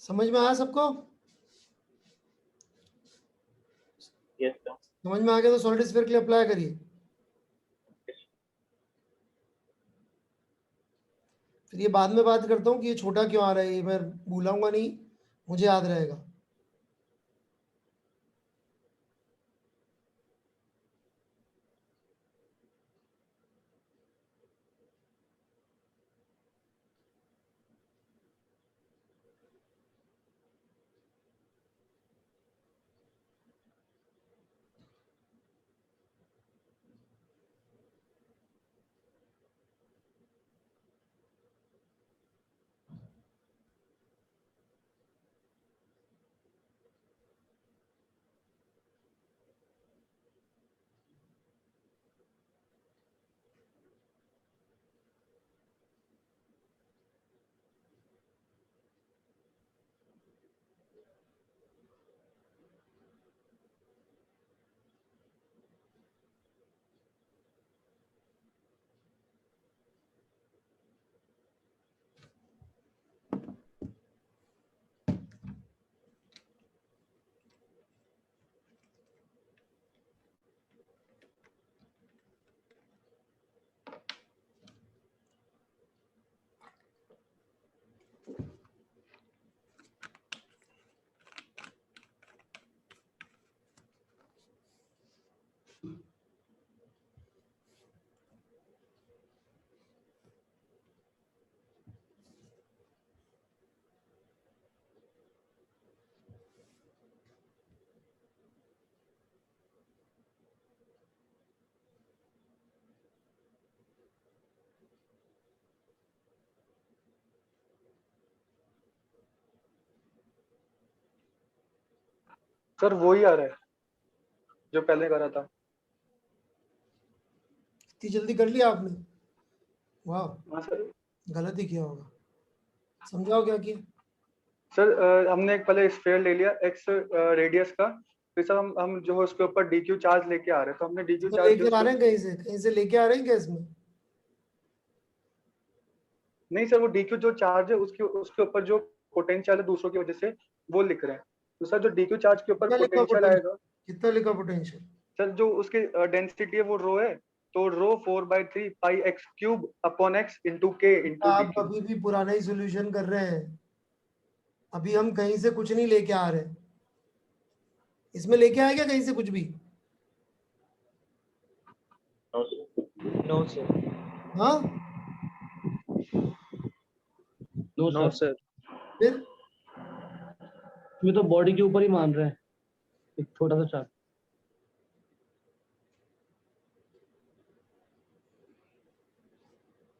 समझ में आया सबको? Yes sir. समझ में आ गया तो सॉलिड स्फीयर के लिए अप्लाई करिए। फिर ये बाद में बात करता हूँ कि ये छोटा क्यों आ रहा है, ये मैं भूलाऊंगा नहीं, मुझे याद रहेगा। सर वही आ रहा है जो पहले करा था। इतनी जल्दी कर लिया आपने? वाह, हाँ सर। गलत ही किया होगा। समझाओ क्या किया? सर हमने एक पहले स्फीयर ले लिया एक्स रेडियस का, फिर सर हम जो है उसके ऊपर डीक्यू चार्ज लेके आ रहे हैं, तो हमने डीक्यू इसमें चार्ज लेके आ रहे हैं कहीं से लेके आ रहे हैं क्या इसमें? नहीं सर, वो डीक्यू जो चार्ज है उसके उसके ऊपर जो पोटेंशियल है दूसरों की वजह से वो लिख रहे हैं। तो सर जो डीक्यू चार्ज के ऊपर कितना लिखा पोटेंशियल पोटेंशियल? आएगा, कितना लिखा पोटेंशियल? सर जो उसकी डेंसिटी है वो रो है, तो rho 4/3 pi X cube upon X into K into D आप क्यू। अभी भी पुराना ही सॉल्यूशन कर रहे हैं, अभी हम कहीं से कुछ नहीं लेके आ रहे। इसमें लेके आए क्या कहीं से कुछ भी? No sir. हाँ, नो नो सर, सर। फिर ये तो बॉडी के ऊपर ही मान रहे हैं, एक छोटा सा चार्ट।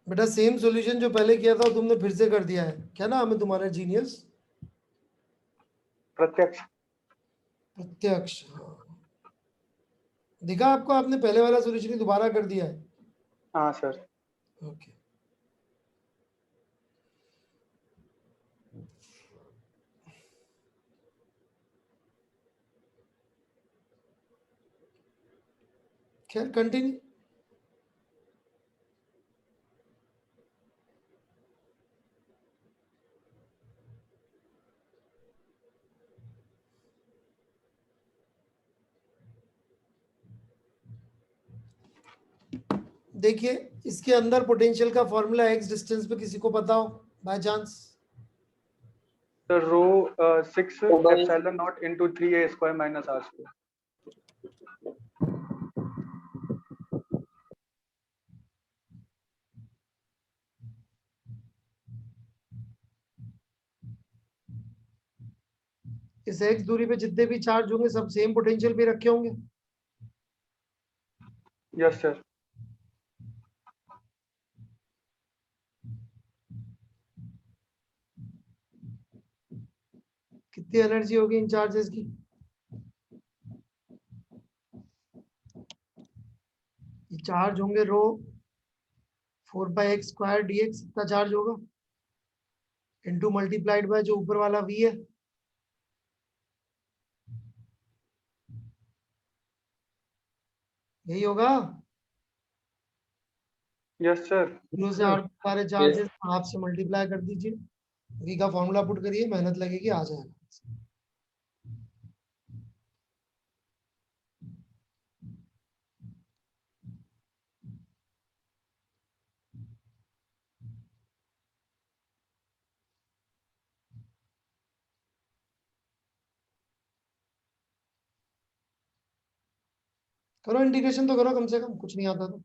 बेटा सेम सॉल्यूशन जो पहले किया था तुमने फिर से कर दिया है, क्या नाम है तुम्हारा? जीनियस प्रत्यक्ष। प्रत्यक्ष। हाँ। देखा आपको, आपने पहले वाला सॉल्यूशन ही दोबारा कर दिया है। हाँ सर। ओके, खैर कंटिन्यू। देखिए इसके अंदर पोटेंशियल का फॉर्मूला एक्स डिस्टेंस पे किसी को पता हो by chance? Sir rho 6 epsilon naught into 3a square minus r square. इस एक्स दूरी पे जितने भी चार्ज होंगे सब सेम पोटेंशियल पे रखे होंगे। Yes sir. कितनी एनर्जी होगी इन चार्जेस की? ये चार्ज होंगे रो 4/x स्क्वायर dx, इतना चार्ज होगा इनटू मल्टीप्लाइड बाय जो ऊपर वाला v है। यही होगा। Yes sir. जीरो से आठ सारे चार्जेस हाफ से मल्टीप्लाई कर दीजिए, V का फॉर्मूला पुट करिए, मेहनत लगेगी, आ जाएगा। करो इंटीग्रेशन तो करो, कम से कम कुछ नहीं आता तो।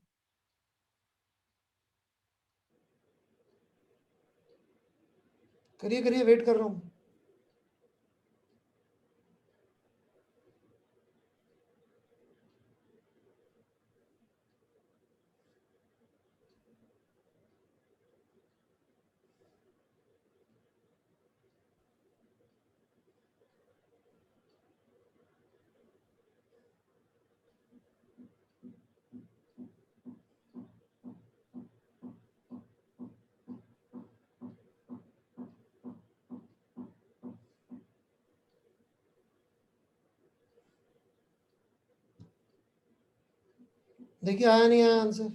करिए करिए, वेट कर रहा हूँ। देखिए आया नहीं आया आंसर।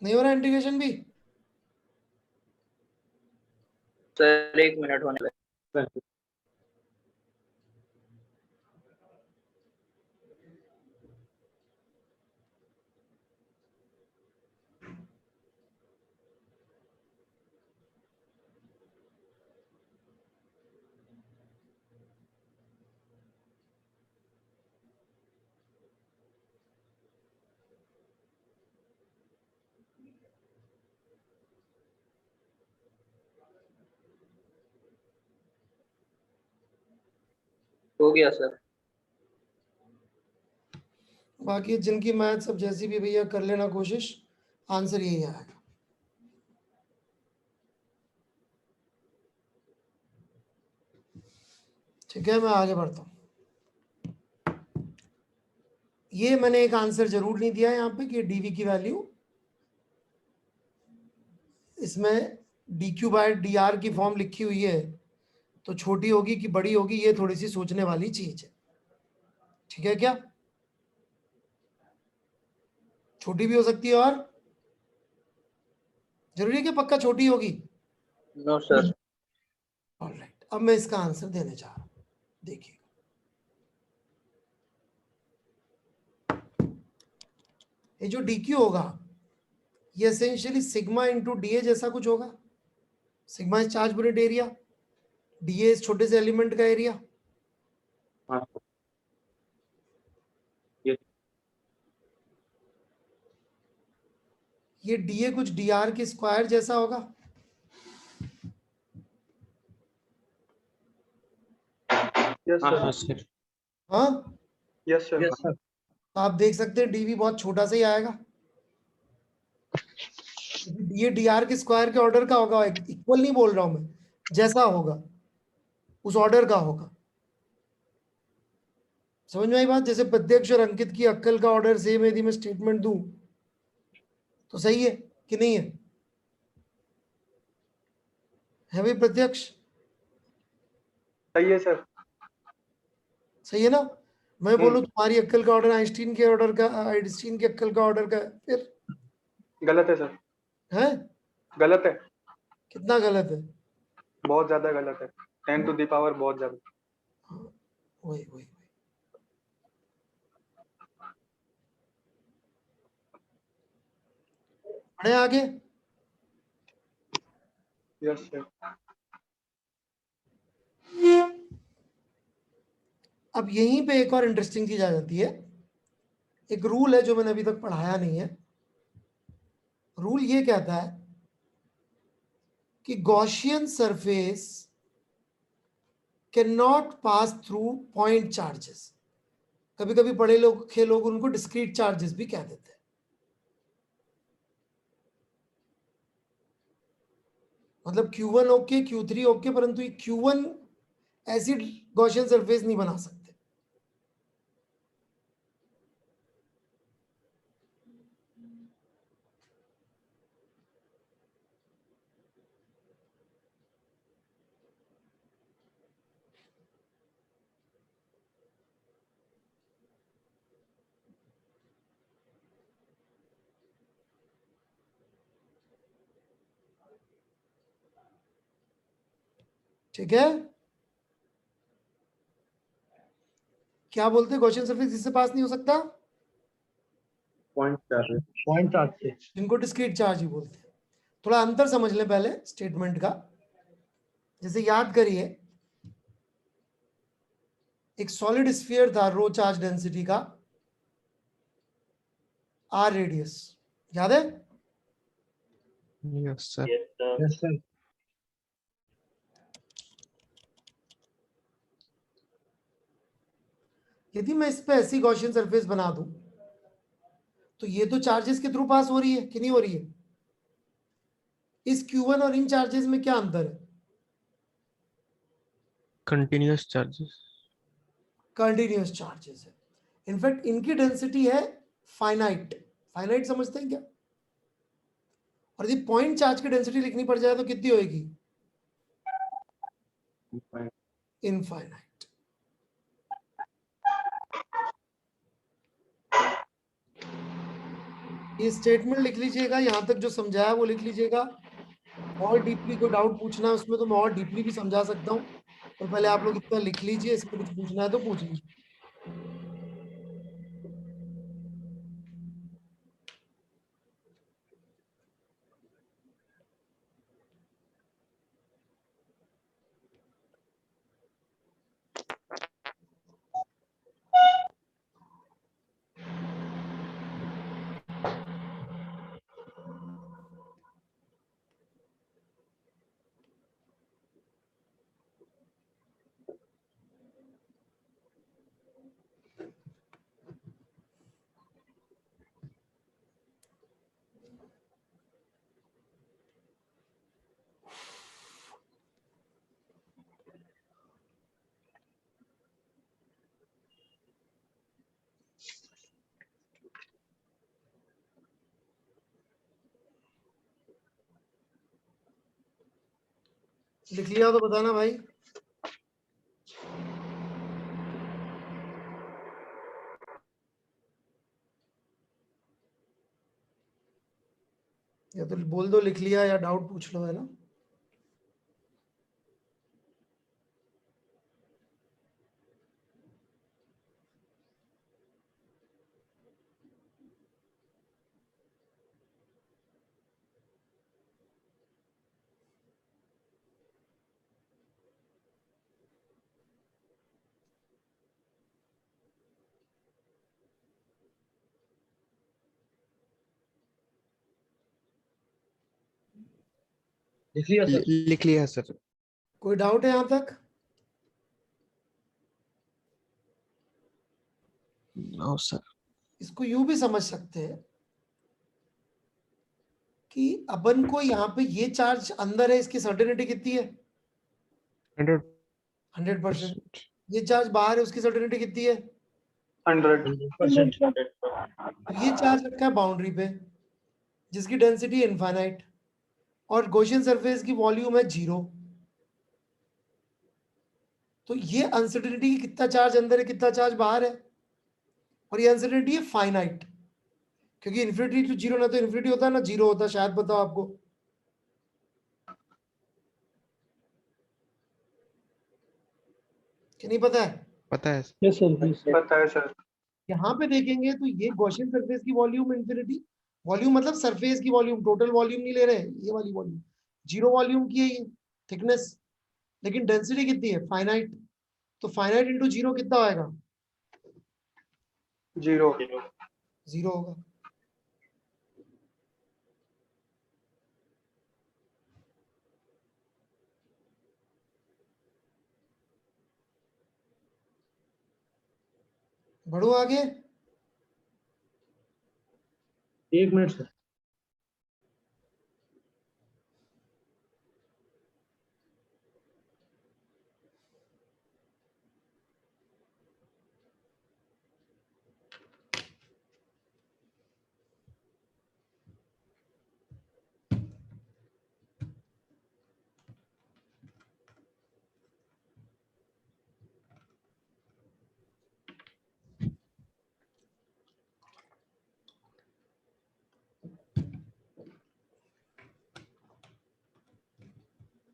नहीं हो रहा इंटीग्रेशन भी। सर 1 मिनट होने लगे। हो गया सर। बाकी जिनकी मैथ सब जैसी भी भैया कर लेना कोशिश, आंसर यही आएगा। ठीक है, मैं आगे बढ़ता हूँ। ये मैंने एक आंसर जरूर नहीं दिया यहाँ पे कि डीवी की वैल्यू इसमें dq बाय dr की फॉर्म लिखी हुई है, तो छोटी होगी कि बड़ी होगी, ये थोड़ी सी सोचने वाली चीज है। ठीक है क्या? छोटी भी हो सकती है और जरूरी है कि पक्का छोटी होगी? No sir. ऑलराइट, अब मैं इसका आंसर देने जा रहा हूं, देखिए। ये जो dq होगा ये एसेंशियली सिग्मा इंटू डी जैसा कुछ होगा। Sigma is charge unit area, D इस छोटे से एलिमेंट का एरिया। हाँ ये डी कुछ डी आर के स्क्वायर जैसा होगा। Yes sir. हाँ सर। हाँ, यस सर। Yes sir. तो आप देख सकते हैं डीवी बहुत छोटा सा ही आएगा। ये डी आर के स्क्वायर के ऑर्डर का होगा, इक्वल नहीं बोल रहा हूं मैं, जैसा होगा उस ऑर्डर का होगा। समझ में आई बात? जैसे प्रत्यक्ष और अंकित की अक्कल का ऑर्डर सेम है, यदि मैं स्टेटमेंट दूं तो सही है कि नहीं है? है भाई प्रत्यक्ष? सही है सर। सही है ना? मैं बोलूं तुम्हारी अक्कल का ऑर्डर आइंस्टीन के ऑर्डर का, आइंस्टीन के अक्कल का ऑर्डर का है, फिर गलत है सर। है? गलत है, कितना गलत है? बहुत ज्यादा गलत है। 10 टू द पावर बहुत ज्यादा। हाँ, वही वही वही। बढ़े आगे। Yes sir. अब यहीं पे एक और इंटरेस्टिंग चीज आ जाती है। एक रूल है जो मैंने अभी तक पढ़ाया नहीं है, रूल ये कहता है कि Gaussian surface can not pass through point charges. कभी कभी पढ़े लोग उनको डिस्क्रीट चार्जेस भी कह देते हैं। मतलब Q1 ओके, Q3 ओके, परंतु ये Q1 ऐसी गॉसियन सरफेस नहीं बना सकते। ठीक है, क्या बोलते हैं गॉसियन सरफेस जिससे पास नहीं हो सकता? Point charge. पॉइंट चार्ज से। जिनको डिस्क्रीट चार्ज ही बोलते हैं। थोड़ा अंतर समझ लें पहले स्टेटमेंट का। जैसे याद करिए, एक सॉलिड स्फीयर था रो चार्ज डेंसिटी का, आर रेडियस, याद है? Yes sir. Yes sir. Yes sir. यदि मैं इस पे ऐसी गॉसियन सरफेस बना दूं तो ये तो चार्जेस के थ्रू पास हो रही है कि नहीं हो रही है? इस Q1 और इन चार्जेस में क्या अंतर है? Continuous charges. कंटिन्यूअस चार्जेस है। इनफैक्ट इनकी डेंसिटी है फाइनाइट। फाइनाइट समझते हैं क्या? और यदि पॉइंट चार्ज की डेंसिटी लिखनी पड़ जाए तो कितनी होगी? इनफाइनाइट। ये स्टेटमेंट लिख लीजिएगा, यहां तक जो समझाया वो लिख लीजिएगा। और डीपली कोई डाउट पूछना है उसमें तो मैं और डीपली भी समझा सकता हूँ, पर पहले आप लोग इतना लिख लीजिए, इसमें कुछ पूछना है तो पूछ लीजिए। लिख लिया तो बताना भाई। या तो बोल दो लिख लिया, या डाउट पूछ लो, है ना? लिख लिया सर। लिख लिया सर। कोई डाउट है यहां तक? No sir. इसको यूं भी समझ सकते हैं कि अपन को यहाँ पे ये चार्ज अंदर है, इसकी सर्टेनिटी कितनी है? 100%। 100%। ये चार्ज बाहर है, उसकी सर्टेनिटी कितनी है? 100। 100%। ये चार्ज रखा है बाउंड्री पे जिसकी डेंसिटी इनफाइनाइट, और गॉसियन सरफेस की वॉल्यूम है 0। तो ये अनसर्टेनिटी की कितना चार्ज अंदर है, कितना चार्ज बाहर है, और ये अनसर्टेनिटी है फाइनाइट, क्योंकि इन्फिनिटी टू 0 ना तो इन्फिनिटी होता है ना 0 होता है। शायद पता हो आपको, कि नहीं पता है? पता है सर। Yes sir. पता है सर। यहाँ पे देखेंगे तो ये गॉसियन सरफेस की वॉल्यूम इन्फिनिटी, वॉल्यूम मतलब सरफेस की वॉल्यूम, टोटल वॉल्यूम नहीं ले रहे, ये वाली वॉल्यूम 0 वॉल्यूम की है ये थिकनेस, लेकिन डेंसिटी कितनी है? फाइनाइट। तो फाइनाइट इंटू 0 कितना आएगा? 0। 0 होगा। बढ़ो आगे। 1 मिनट सर।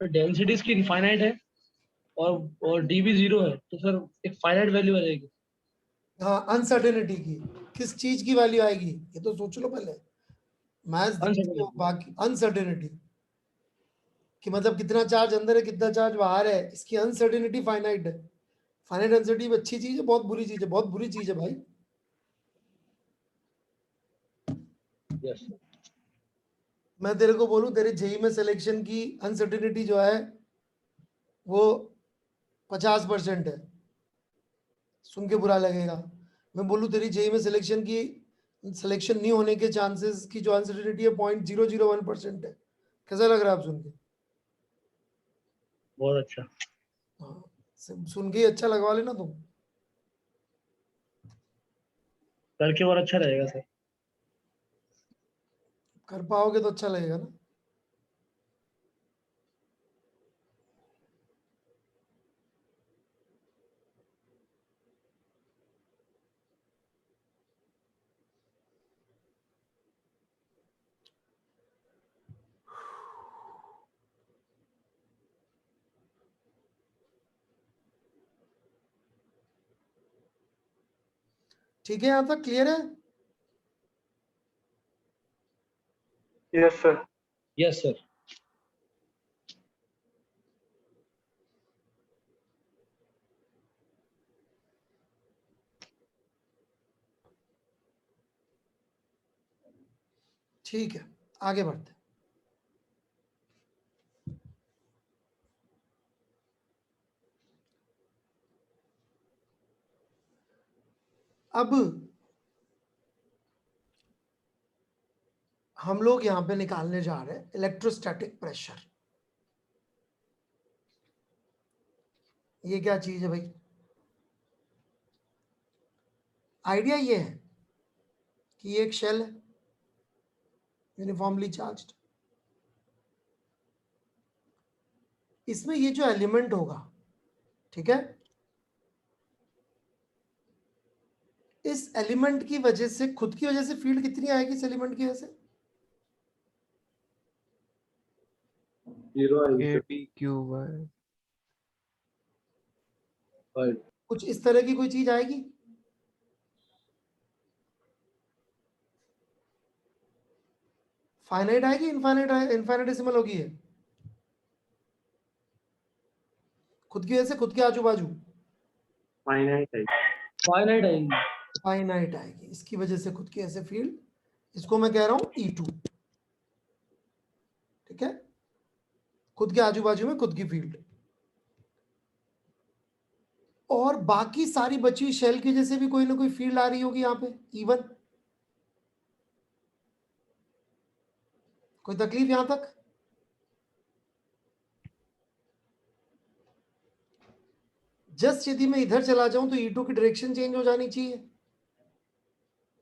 डेंसिटी इसकी इनफाइनाइट है और डी भी 0 है, तो सर एक फाइनाइट वैल्यू आ जाएगी। हाँ, अनसर्टेनिटी की किस चीज की वैल्यू आएगी ये तो सोच लो पहले। Maths Uncertainty। बाकी अनसर्टेनिटी कि मतलब कितना चार्ज अंदर है कितना चार्ज बाहर है, इसकी अनसर्टेनिटी फाइनाइट है। फाइनाइट अनसर्टेनिटी अच्छी चीज है बहुत बुरी चीज है, बहुत बुरी चीज है भाई। Yes sir. मैं तेरे को बोलूं तेरे जेई में सिलेक्शन की अनसर्टेनिटी जो है वो 50% है, सुन के बुरा लगेगा। मैं बोलूं तेरी जेई में सिलेक्शन की सिलेक्शन नहीं होने के चांसेस की जो अनसर्टेनिटी है 0.001% है। कैसा लग रहा है आप सुन के? बहुत अच्छा। हाँ, सुन के ही अच्छा लगवा लेना तुम। करके और अच्छा रहेगा सर। कर पाओगे तो अच्छा लगेगा ना। ठीक है, यहाँ तक क्लियर है? Yes sir. Yes sir. ठीक है, आगे बढ़ते हैं। अब हम लोग यहां पे निकालने जा रहे हैं इलेक्ट्रोस्टैटिक प्रेशर। ये क्या चीज है भाई? आइडिया ये है कि ये एक शेल है यूनिफॉर्मली चार्ज्ड। इसमें ये जो एलिमेंट होगा, ठीक है, इस एलिमेंट की वजह से खुद की वजह से फील्ड कितनी आएगी इस एलिमेंट की वजह से? 0 KTQY। कुछ इस तरह की कोई चीज आएगी? फाइनाइट आएगी, इनफाइनाइट इनफाइनाइटेसिमल होगी ये? खुद की वजह से खुद के आजू बाजू फाइनाइट है। फाइनाइट आएगी। फाइनाइट आएगी, इसकी वजह से खुद की ऐसे फील्ड, इसको मैं कह रहा हूं E2। ठीक है, खुद के आजू बाजू में खुद की फील्ड। और बाकी सारी बची हुई शेल की वजह से भी कोई ना कोई फील्ड आ रही होगी यहाँ पे E1। कोई तकलीफ यहां तक? जस्ट यदि मैं इधर चला जाऊं तो E2 की डायरेक्शन चेंज हो जानी चाहिए,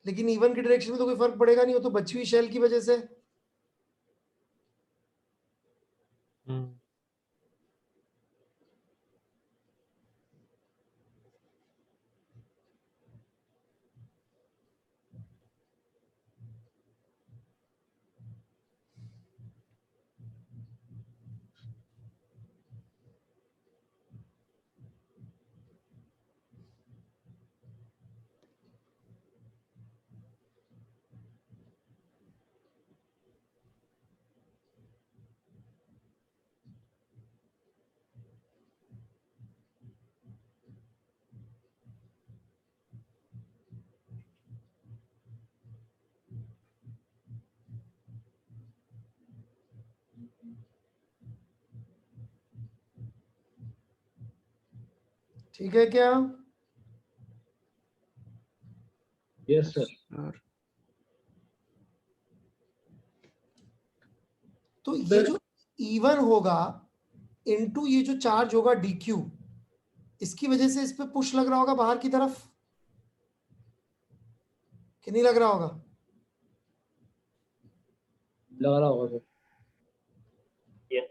लेकिन E1 की डायरेक्शन में तो कोई फर्क पड़ेगा नहीं, वो तो बची हुई शेल की वजह से। ठीक है क्या? Yes sir. sir. तो ये जो E1 होगा इनटू ये जो चार्ज होगा DQ, इसकी वजह से इस पे पुश लग रहा होगा बाहर की तरफ कि नहीं लग रहा होगा? लग रहा होगा सर। यस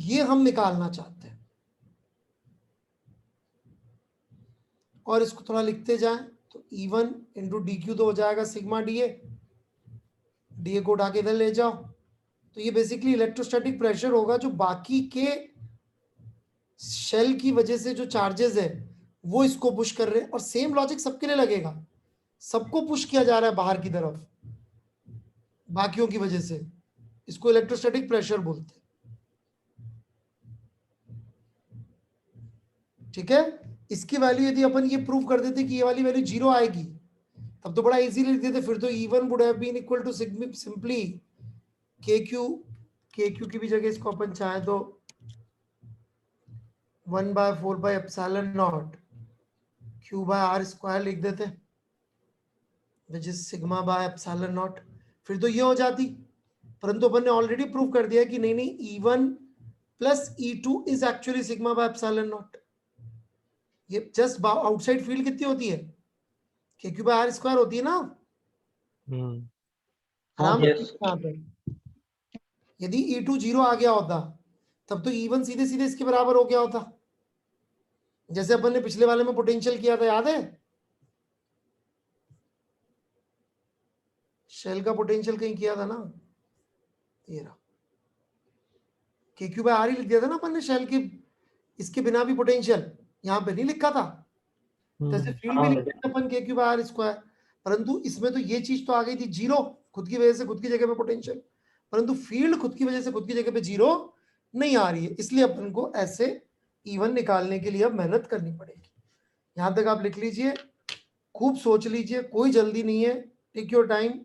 ये हम निकालना चाहते हैं और इसको थोड़ा लिखते जाएं तो E1 इंटू DQ तो हो जाएगा सिग्मा DA, DA को उठा के इधर ले जाओ तो ये बेसिकली इलेक्ट्रोस्टैटिक प्रेशर होगा जो बाकी के शेल की वजह से जो चार्जेस है वो इसको पुश कर रहे हैं। और सेम लॉजिक सबके लिए लगेगा, सबको पुश किया जा रहा है बाहर की तरफ बाकियों की वजह से, इसको इलेक्ट्रोस्टैटिक प्रेशर बोलते हैं। ठीक है, इसकी वैल्यू यदि अपन ये प्रूव कर देते कि ये वाली वैल्यू 0 आएगी तब तो बड़ा इजीली लिख देते, फिर तो E1 would have been equal to simply KQ की भी जगह इसको अपन चाहे तो 1/4/ε0 Q/r² लिख देते which is sigma by epsilon not, फिर तो ये हो जाती। परंतु अपन ने ऑलरेडी प्रूव कर दिया कि नहीं E1 plus E2 is actually sigma by epsilon not. ये जस्ट आउटसाइड फील्ड कितनी होती है? KQ/r² होती है ना, आराम से यहाँ पे। यदि E2 0 आ गया होता तब तो E1 सीधे सीधे इसके बराबर हो गया होता, जैसे अपन ने पिछले वाले में पोटेंशियल किया था, याद है? शेल का पोटेंशियल कहीं किया था ना, ये रहा KQ/r ही लिख दिया था ना अपन ने शेल के, इसके बिना भी पोटेंशियल यहाँ पे नहीं लिखा था, जैसे फील्ड में लिखते थे अपन KQ/r²। परंतु इसमें तो ये चीज तो आ गई थी 0 खुद की वजह से खुद की जगह पे पोटेंशियल, परंतु फील्ड खुद की वजह से खुद की जगह पे 0 नहीं आ रही है, इसलिए अपन को ऐसे E1 निकालने के लिए अब मेहनत करनी पड़ेगी। यहां तक आप लिख लीजिए, खूब सोच लीजिए, कोई जल्दी नहीं है, टेक योर टाइम।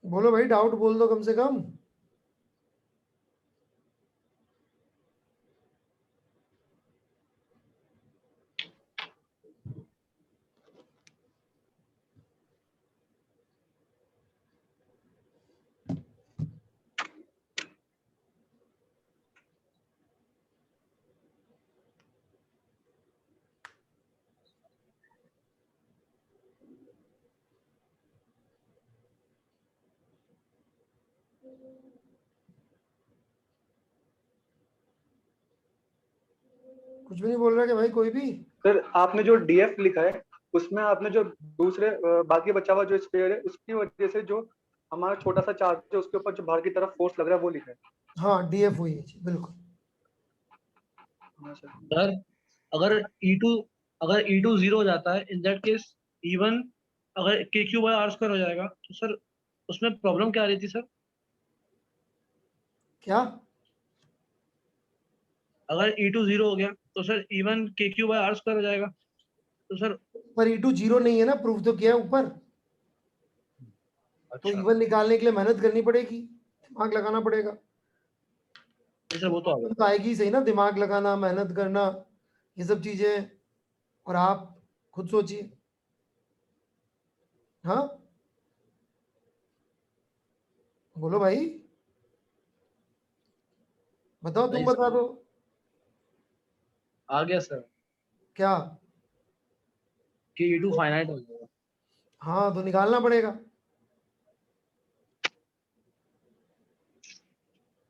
बोलो भाई, डाउट बोल दो कम से कम। कुछ भी नहीं बोल रहा कि भाई कोई भी? सर आपने जो DF लिखा है उसमें आपने जो दूसरे बाकी बचा हुआ जो स्फीयर है उसकी वजह से जो हमारा छोटा सा चार्ज है उसके ऊपर जो बाहर की तरफ फोर्स लग रहा है वो लिखा है। हाँ, DF हुई है जी, बिल्कुल। हाँ सर। सर अगर E2 0 हो जाता है, इन दैट केस E1 अगर KQ/r² हो जाएगा, तो सर उसमें प्रॉब्लम क्या आ रही थी सर? क्या? अगर E2 0 हो गया तो सर E1 KQ/r² हो जाएगा, तो सर पर E2 0 नहीं है ना, प्रूफ तो किया है ऊपर। तो अच्छा E1 निकालने के लिए मेहनत करनी पड़ेगी, दिमाग लगाना पड़ेगा। सर वो तो आ गया। तो आएगी ही सही ना, दिमाग लगाना, मेहनत करना, ये सब चीजें। और आप खुद सोचिए। हाँ बोलो भाई। बताओ, तुम नहीं बता दो आ गया सर क्या। कि E2 फाइनाइट हो जाएगा। हाँ तो निकालना पड़ेगा।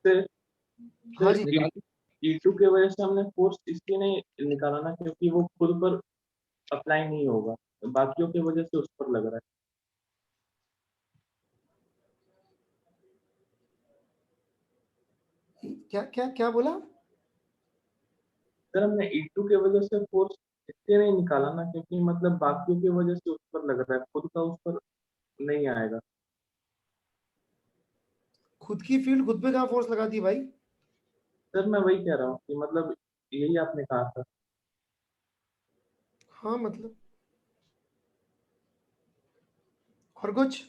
सर हाँ सर जी, E2 की वजह से हमने फोर्स इसलिए नहीं निकाला ना क्योंकि वो खुद पर अप्लाई नहीं होगा, बाकियों की वजह से उस पर लग रहा है। क्या क्या क्या बोला। सर हमने E2 की वजह से फोर्स इसलिए नहीं निकाला ना क्योंकि मतलब बाकियों की वजह से उस पर लग रहा है, खुद का उस पर नहीं आएगा। खुद की फील्ड खुद पे कहाँ फोर्स लगाती है भाई। सर मैं वही कह रहा हूँ कि मतलब यही आपने कहा था। हाँ मतलब, और कुछ।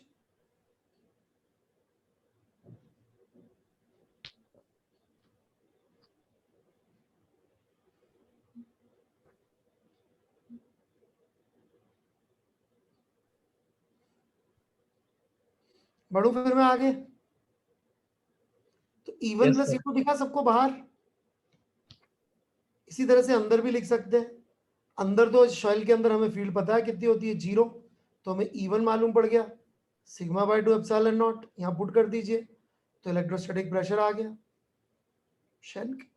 बढ़ू फिर मैं आगे। तो E1 Yes, plus sir. E2 दिखा सबको बाहर। इसी तरह से अंदर भी लिख सकते हैं। अंदर तो शेल के अंदर हमें फील्ड पता है कितनी होती है, 0। तो हमें E1 मालूम पड़ गया, सिग्मा बाय 2 एप्सिलॉन नॉट। यहाँ पुट कर दीजिए तो इलेक्ट्रोस्टैटिक प्रेशर आ गया शेल के।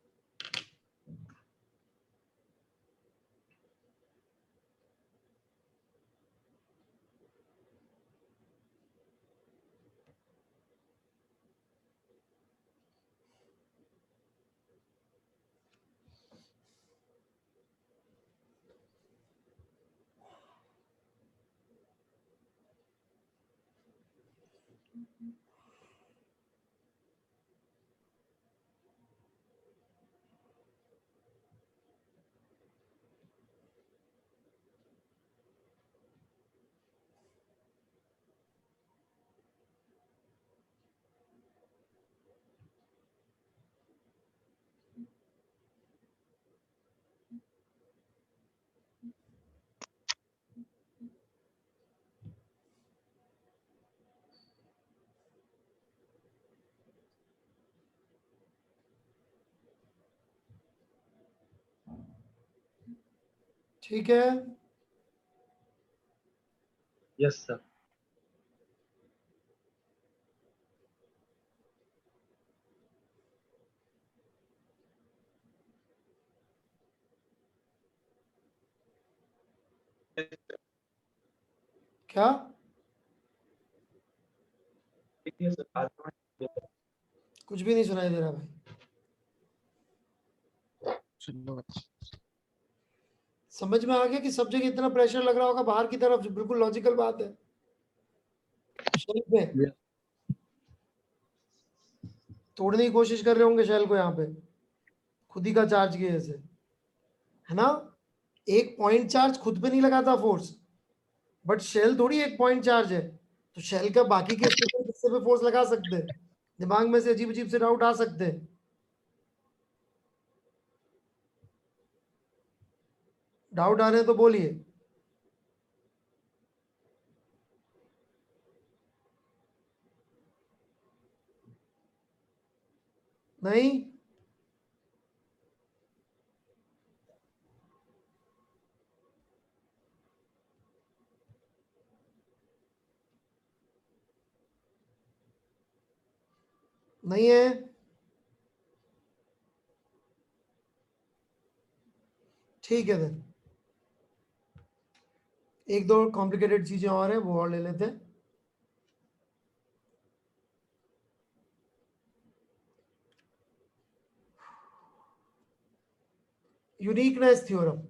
ठीक है, Yes, sir. क्या कुछ भी नहीं सुनाई दे रहा भाई। समझ में आ गया कि सब जगह इतना प्रेशर लग रहा होगा बाहर की तरफ, बिल्कुल लॉजिकल बात है। शेल पे Yes. तोड़ने की कोशिश कर रहे होंगे शेल को, यहाँ पे खुद ही का चार्ज की वजह से, है ना। एक पॉइंट चार्ज खुद पे नहीं लगाता फोर्स, बट शेल थोड़ी एक पॉइंट चार्ज है। तो शेल का बाकी के हिस्से पे फोर्स लगा सकते हैं। दिमाग में से अजीब अजीब से डाउट आ सकते हैं। डाउट आ रहे हैं तो बोलिए। नहीं, नहीं है। ठीक है फिर, एक दो कॉम्प्लिकेटेड चीजें और हैं, वो और ले लेते हैं। Uniqueness theorem.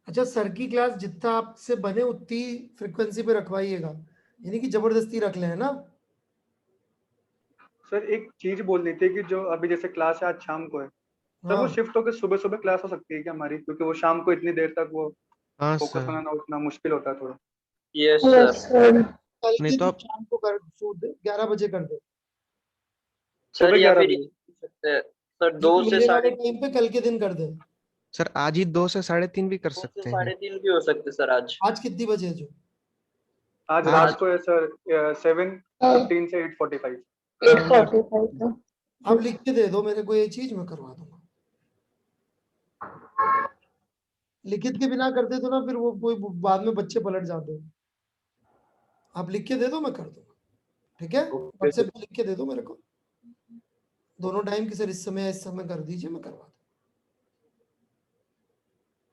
अच्छा, सर की क्लास जितना आपसे बने उतनी फ्रिक्वेंसी पे रखवाइएगा, यानी कि जबरदस्ती रख लें, है ना। सर एक चीज बोलनी थी कि जो अभी जैसे क्लास है आज शाम को है, सर वो हाँ शिफ्ट होकर सुबह सुबह क्लास हो सकती है क्या हमारी, क्योंकि वो शाम को इतनी देर तक वो हाँ फोकस सर। बनाना उतना मुश्किल होता है थोड़ा। Yes sir. कल नहीं के तो दिन आप शाम को कर 11 बजे कर दे। सर सुबह या 11 फिर बजे सर ये 2 से मेरे वाले 3:30। टाइम पे कल के दिन कर दे। सर आज ही 2 से 3.5 भी कर 2 से सकते हैं। 3.5 भी हो सकते सर आज। आज कितनी बजे है जो? आज आज- रात को है सर 7:15 से 8:45। 8:45 का। आप लिख के दे दो मेरे को ये चीज, मैं करवा दूंगा। लिखित के बिना करते तो ना फिर वो कोई बाद में बच्चे पलट जाते हैं। आप लिख के दे दो, मैं कर दूंगा। ठीक है, व्हाट्सएप पे लिख के दे दो मेरे को दोनों टाइम की, सर इस समय कर दीजिए, मैं करवा दूँ।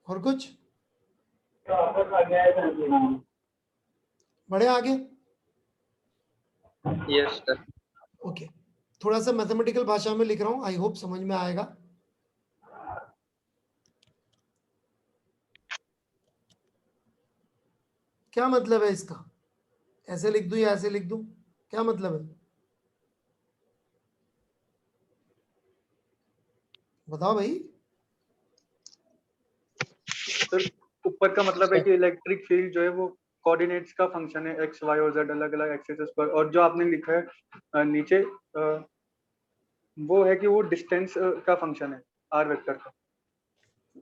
और कुछ बढ़े आगे? Yes sir. ओके, थोड़ा सा मैथमेटिकल भाषा में लिख रहा हूँ, आई होप समझ में आएगा। क्या मतलब है इसका? ऐसे लिख दूं या ऐसे लिख दूं, क्या मतलब है बताओ भाई। सर ऊपर का मतलब है कि इलेक्ट्रिक फील्ड जो है वो कोऑर्डिनेट्स का फंक्शन है, एक्स वाई और जेड अलग अलग एक्सिस पर, और जो आपने लिखा है नीचे वो है कि वो डिस्टेंस का फंक्शन है आर वेक्टर का।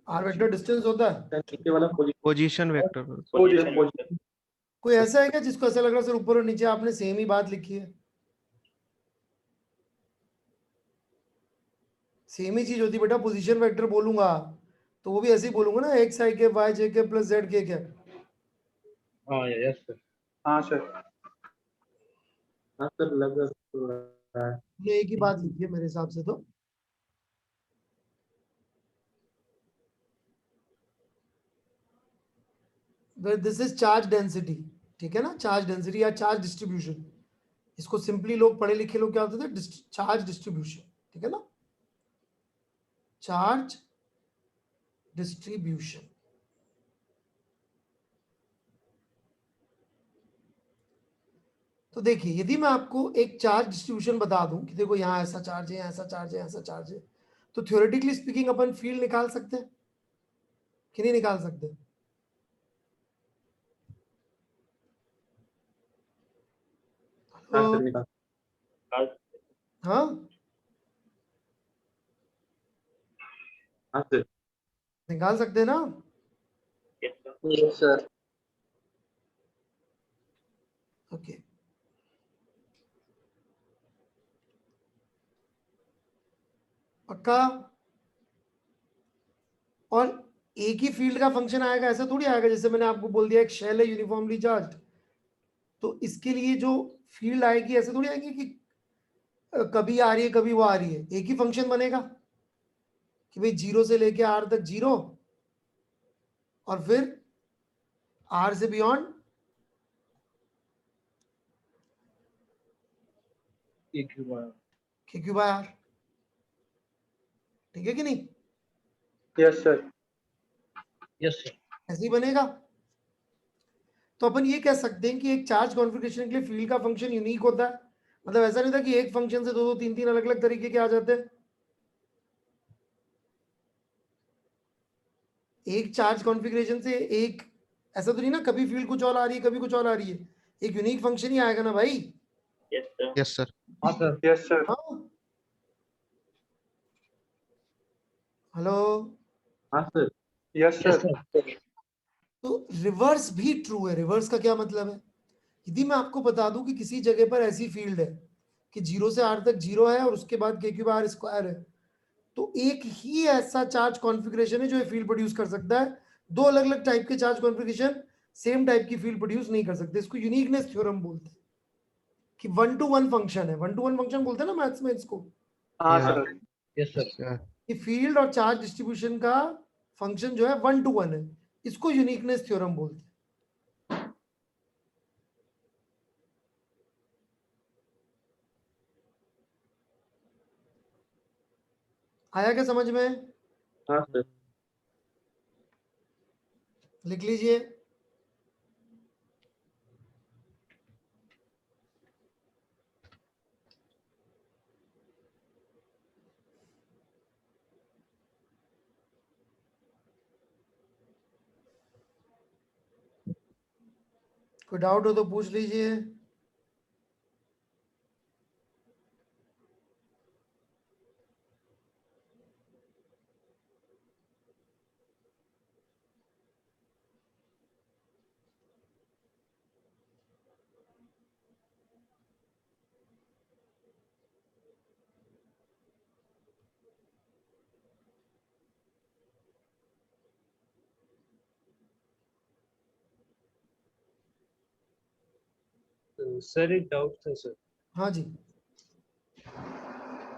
आर वेक्टर डिस्टेंस होता है। नीचे वाला पोजीशन वेक्टर। पोजीशन कोई ऐसा है क्या जिसको ऐसा लग रहा है सर ऊपर और नीचे आपने सेम ही बात लिखी है? सेम ही चीज होती बेटा। पोजीशन वेक्टर बोलूंगा तो वो भी ऐसे ही बोलूंगा ना, एक्स आई के वाई जे के प्लस जेड के। क्या हाँ यस सर। हाँ सर। हाँ सर लग रहा है। ये एक ही बात लिखी है मेरे हिसाब से तो। दिस इज चार्ज डेंसिटी, ठीक है ना, चार्ज डेंसिटी या चार्ज डिस्ट्रीब्यूशन। इसको सिंपली लोग पढ़े लिखे लोग क्या होते थे, चार्ज डिस्ट्रीब्यूशन, ठीक है ना, चार्ज डिस्ट्रीब्यूशन। तो देखिए यदि मैं आपको एक चार्ज डिस्ट्रीब्यूशन बता दूं कि देखो यहाँ ऐसा चार्ज है, ऐसा चार्ज है, ऐसा चार्ज है, तो थ्योरेटिकली स्पीकिंग अपन फील्ड निकाल सकते हैं कि नहीं निकाल सकते? हाँ सर निकाल। हाँ हाँ सर। निकाल सकते हैं ना। Yes sir. ओके, पक्का? और एक ही फील्ड का फंक्शन आएगा ऐसा थोड़ी आएगा। जैसे मैंने आपको बोल दिया एक शेल है यूनिफॉर्मली चार्ज, तो इसके लिए जो फील्ड आएगी ऐसे थोड़ी आएगी कि कभी आ रही है कभी वो आ रही है। एक ही फंक्शन बनेगा कि भाई 0 से लेके r तक 0 और फिर r से बियॉन्ड q बाय r। ठीक है कि नहीं? Yes sir. Yes sir. ऐसे ही बनेगा। तो अपन ये कह सकते हैं कि एक चार्ज कॉन्फ़िगरेशन के लिए फील्ड का फंक्शन यूनिक होता है। मतलब ऐसा नहीं था कि एक फंक्शन से दो दो तीन तीन अलग अलग तरीके के आ जाते हैं। एक चार्ज कॉन्फ़िगरेशन से एक ऐसा तो नहीं ना, कभी फील्ड कुछ और आ रही है कभी कुछ और आ रही है। एक यूनिक फंक्शन ही आएगा ना भाई। Yes sir. Yes sir. हाँ सर। Yes sir. हाँ हेलो। हाँ sir. Yes yes sir. Sir. तो रिवर्स भी ट्रू है। रिवर्स का क्या मतलब है? यदि मैं आपको बता दूं कि किसी जगह पर ऐसी फील्ड है कि 0 से r तक 0 है और उसके बाद k क्यूब r स्क्वायर है, तो एक ही ऐसा चार्ज कॉन्फ़िगरेशन है जो ये फील्ड प्रोड्यूस कर सकता है। दो अलग अलग टाइप के चार्ज कॉन्फ़िगरेशन सेम टाइप की फील्ड प्रोड्यूस नहीं कर सकते। इसको यूनिकनेस थ्योरम बोलते हैं कि 1-to-1 फंक्शन है। 1-to-1 फंक्शन बोलते हैं ना मैथ्स में इसको, हाँ Yeah. Sir. Yes sir. Sir कि फील्ड और चार्ज डिस्ट्रीब्यूशन का फंक्शन जो है 1-to-1 है। इसको यूनिकनेस थ्योरम बोलते हैं। आया क्या समझ में? हाँ सर। लिख लीजिए। कोई डाउट हो तो पूछ लीजिए। सर एक डाउट था सर। हाँ जी,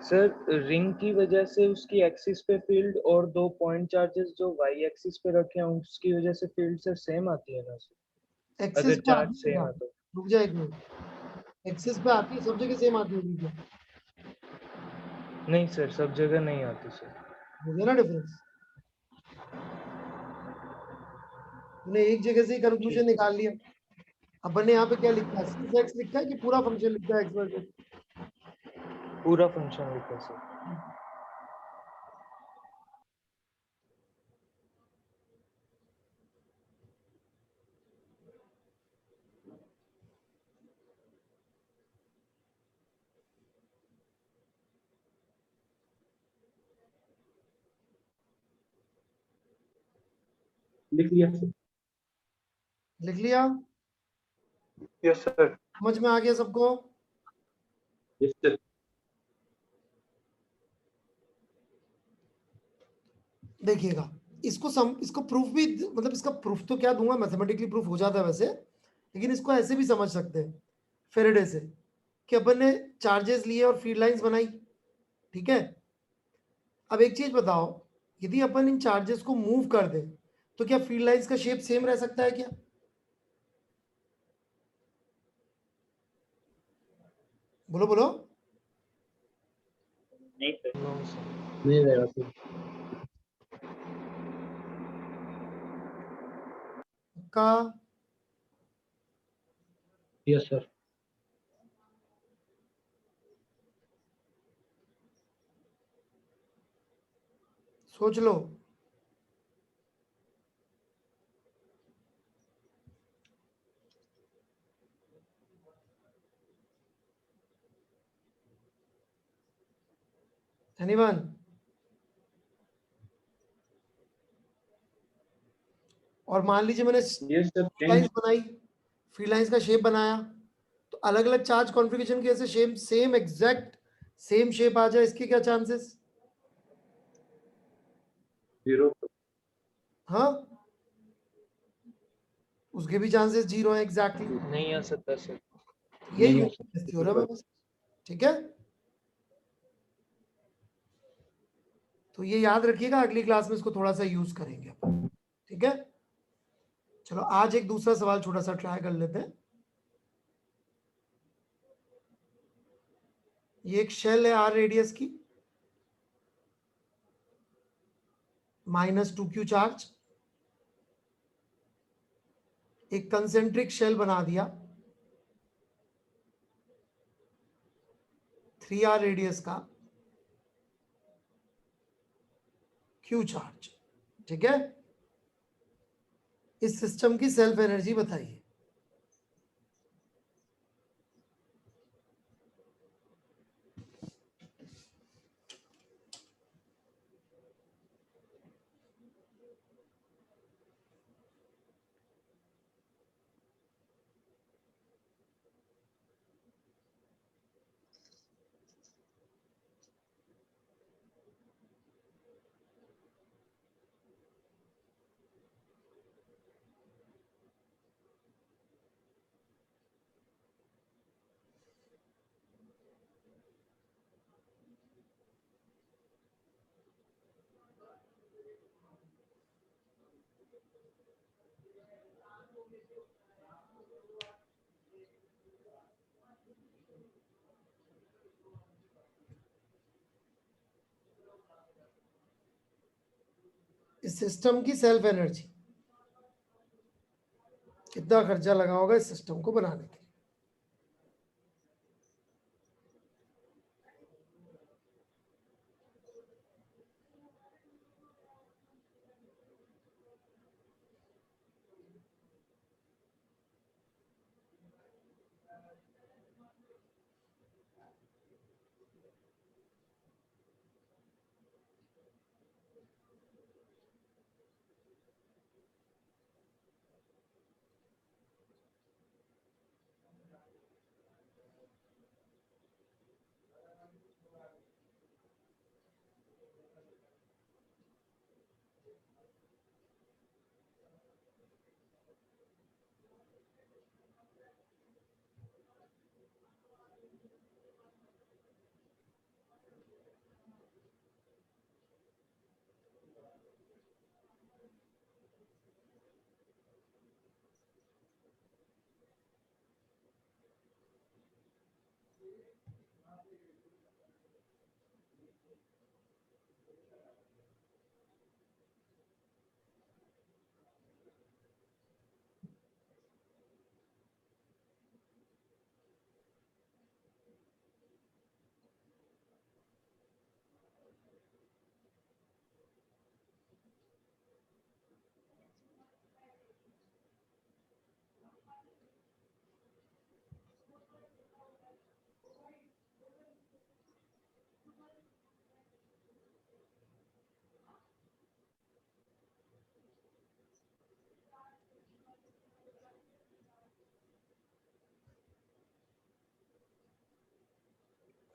सर रिंग की वजह से उसकी एक्सिस पे फील्ड और 2 पॉइंट चार्जेस जो वाई एक्सिस पे रखे हैं उसकी वजह से फील्ड सर सेम आती है ना सर, एक्सिस अगर पे चार्ज आती है सेम क्या? है तो? रुक जा एक मिनट, एक्सिस पे आती है, सब जगह सेम आती होगी क्या? नहीं सर, सब जगह नहीं आती सर। हो गया ना डिफरेंस। तूने एक जगह से ही कंक्लूजन निकाल लिया। अब मैंने यहाँ पे क्या लिखा है, सिर्फ एक्स लिखा है कि पूरा फंक्शन लिखा है एक्स वाई जेड? पूरा फंक्शन लिखा सर। लिख लिया सर। लिख लिया? Yes sir. समझ में आ गया सबको? Yes sir. देखिएगा, इसको प्रूफ भी, मतलब इसका प्रूफ तो क्या दूंगा, मैथमेटिकली प्रूफ हो जाता है वैसे, लेकिन इसको ऐसे भी समझ सकते हैं फेरेडे से, कि अपन ने चार्जेस लिए और फील्ड लाइंस बनाई, ठीक है। अब एक चीज बताओ, यदि अपन इन चार्जेस को मूव कर दें तो क्या फील्ड लाइंस का शेप सेम रह सकता है क्या? बोलो बोलो। नहीं सर। नहीं रहेगा सर। का यस सर। सोच लो। एनीवन? और मान लीजिए मैंने यस सर। लाइंस बनाई, फील्ड लाइंस का शेप बनाया, तो अलग अलग चार्ज कॉन्फ़िगरेशन की वजह से shape same exact same shape आ जाए, इसके क्या चांसेस? 0। हाँ, उसके भी चांसेस जीरो है एग्जैक्टली। नहीं आ सकता सर। ये नहीं आ यूनिटनेस थ्योरम है बस, ठीक है। तो ये याद रखिएगा, अगली क्लास में इसको थोड़ा सा यूज करेंगे अपन, ठीक है। चलो आज एक दूसरा सवाल छोटा सा ट्राई कर लेते हैं। ये एक शेल है आर रेडियस की, -2q चार्ज, एक कंसेंट्रिक शेल बना दिया 3r रेडियस का, q चार्ज, ठीक है। इस सिस्टम की सेल्फ एनर्जी बताइए। इस सिस्टम की सेल्फ एनर्जी, कितना खर्चा लगा होगा इस सिस्टम को बनाने के लिए?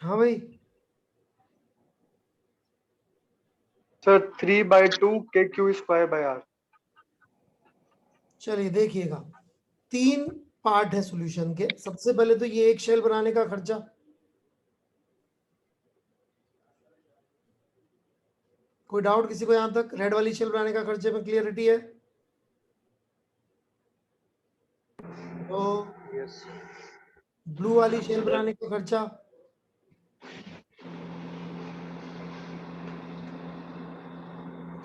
हाँ भाई, सर 3/2 KQ²/R। चलिए देखिएगा, 3 पार्ट है सॉल्यूशन के। सबसे पहले तो ये एक शेल बनाने का खर्चा, कोई डाउट किसी को? यहां तक रेड वाली शेल बनाने का खर्चे में क्लियरिटी है? तो यस ब्लू वाली शेल बनाने का खर्चा,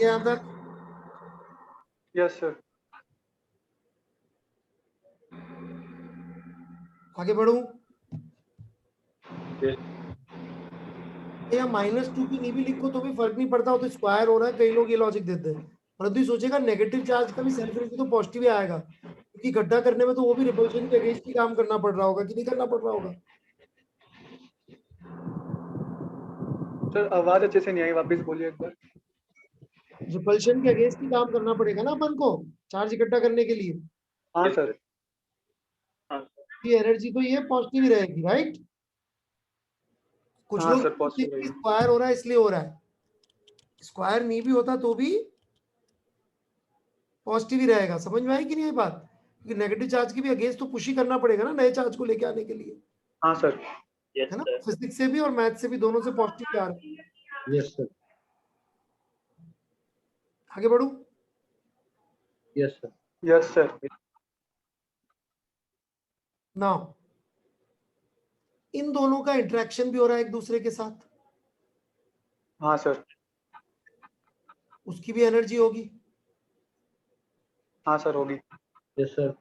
यहां तक? Yes sir. आगे बढ़ू Yes. या -2 की नहीं भी लिखो तो भी फर्क नहीं पड़ता, हो तो स्क्वायर हो रहा है, कई लोग ये लॉजिक देते हैं। परंतु ये सोचेगा नेगेटिव चार्ज का भी सेल्फ एनर्जी तो पॉजिटिव ही आएगा, क्योंकि गड्ढा करने में तो वो भी रिपल्शन के अगेंस्ट ही काम करना पड़ रहा होगा कि नहीं करना पड़ रहा होगा? सर आवाज अच्छे से नहीं आई, वापस बोलिए एक बार। रिपल्शन के अगेंस्ट ही काम करना पड़ेगा ना अपन को चार्ज इकट्ठा करने के लिए। हाँ सर। ये एनर्जी तो ये पॉजिटिव ही रहेगी, राइट? कुछ हाँ लोग सर, पॉजिटिव रहेगी। स्क्वायर हो रहा है इसलिए हो रहा है, स्क्वायर नहीं भी होता तो भी पॉजिटिव ही रहेगा। समझ में आई कि नहीं ये बात? क्योंकि नेगेटिव चार्ज की भी अगेंस्ट तो पुश ही करना पड़ेगा ना नए चार्ज को लेके आने के लिए, हाँ सर। यस है ना? सर। फिजिक्स से भी और मैथ से भी, दोनों से पॉजिटिव आ रहा है। Yes, sir. आगे बढ़ू? Yes, sir. Yes sir. Now in दोनों का इंटरेक्शन भी हो रहा है एक दूसरे के साथ, हाँ सर। उसकी भी एनर्जी होगी। हाँ सर होगी। Yes, sir.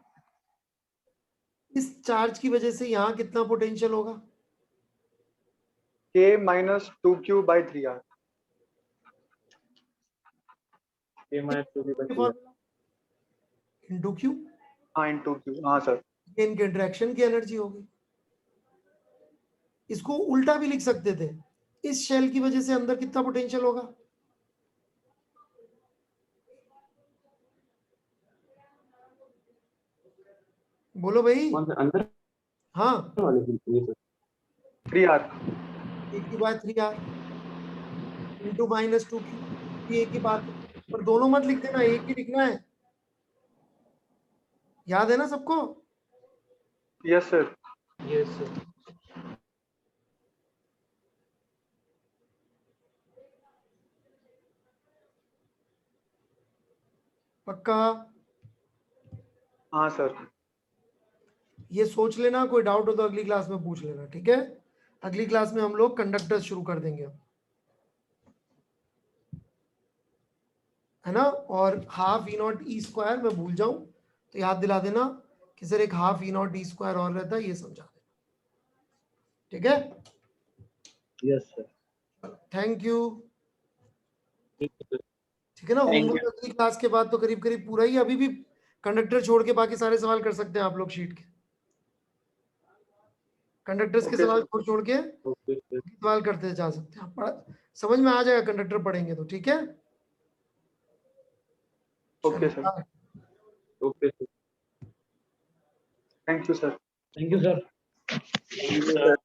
इस चार्ज की वजह से यहाँ कितना पोटेंशियल होगा? K-2Q/3R। K minus 2 की बची है. इंटू क्यू, हाँ इंटू Q। हाँ सर। इनके इंटरेक्शन की एनर्जी होगी। इसको उल्टा भी लिख सकते थे, इस शेल की वजह से अंदर कितना पोटेंशियल होगा? बोलो भाई। कौन सा अंदर हाँ, वाले की? ये sir. 3R। AQ/3R into -2Q, ये एक ही बात है, पर दोनों मत लिख देना, एक ही लिखना है। याद है ना सबको? Yes sir. Yes sir. पक्का? हाँ सर। ये सोच लेना, कोई डाउट हो तो अगली क्लास में पूछ लेना, ठीक है? अगली क्लास में हम लोग कंडक्टर शुरू कर देंगे, है ना? और हाफ E0 E² मैं भूल जाऊं तो याद दिला देना कि सर एक हाफ E0 E² और रहता है, ये समझा देना, ठीक है? Yes, sir. Thank you. ठीक है. ठीक है ना? Thank होमवर्क अगली क्लास के बाद तो करीब करीब पूरा ही, अभी भी कंडक्टर छोड़ के बाकी सारे सवाल कर सकते हैं आप लोग शीट के, कंडक्टर्स के Okay, सवाल sir. छोड़ के Okay, sir. सवाल करते जा सकते हैं। आप समझ में आ जाएगा कंडक्टर पढ़ेंगे तो, ठीक है? Okay, sir. चलिए, Okay, sir. Thank you sir. Thank you sir. Thank you, sir.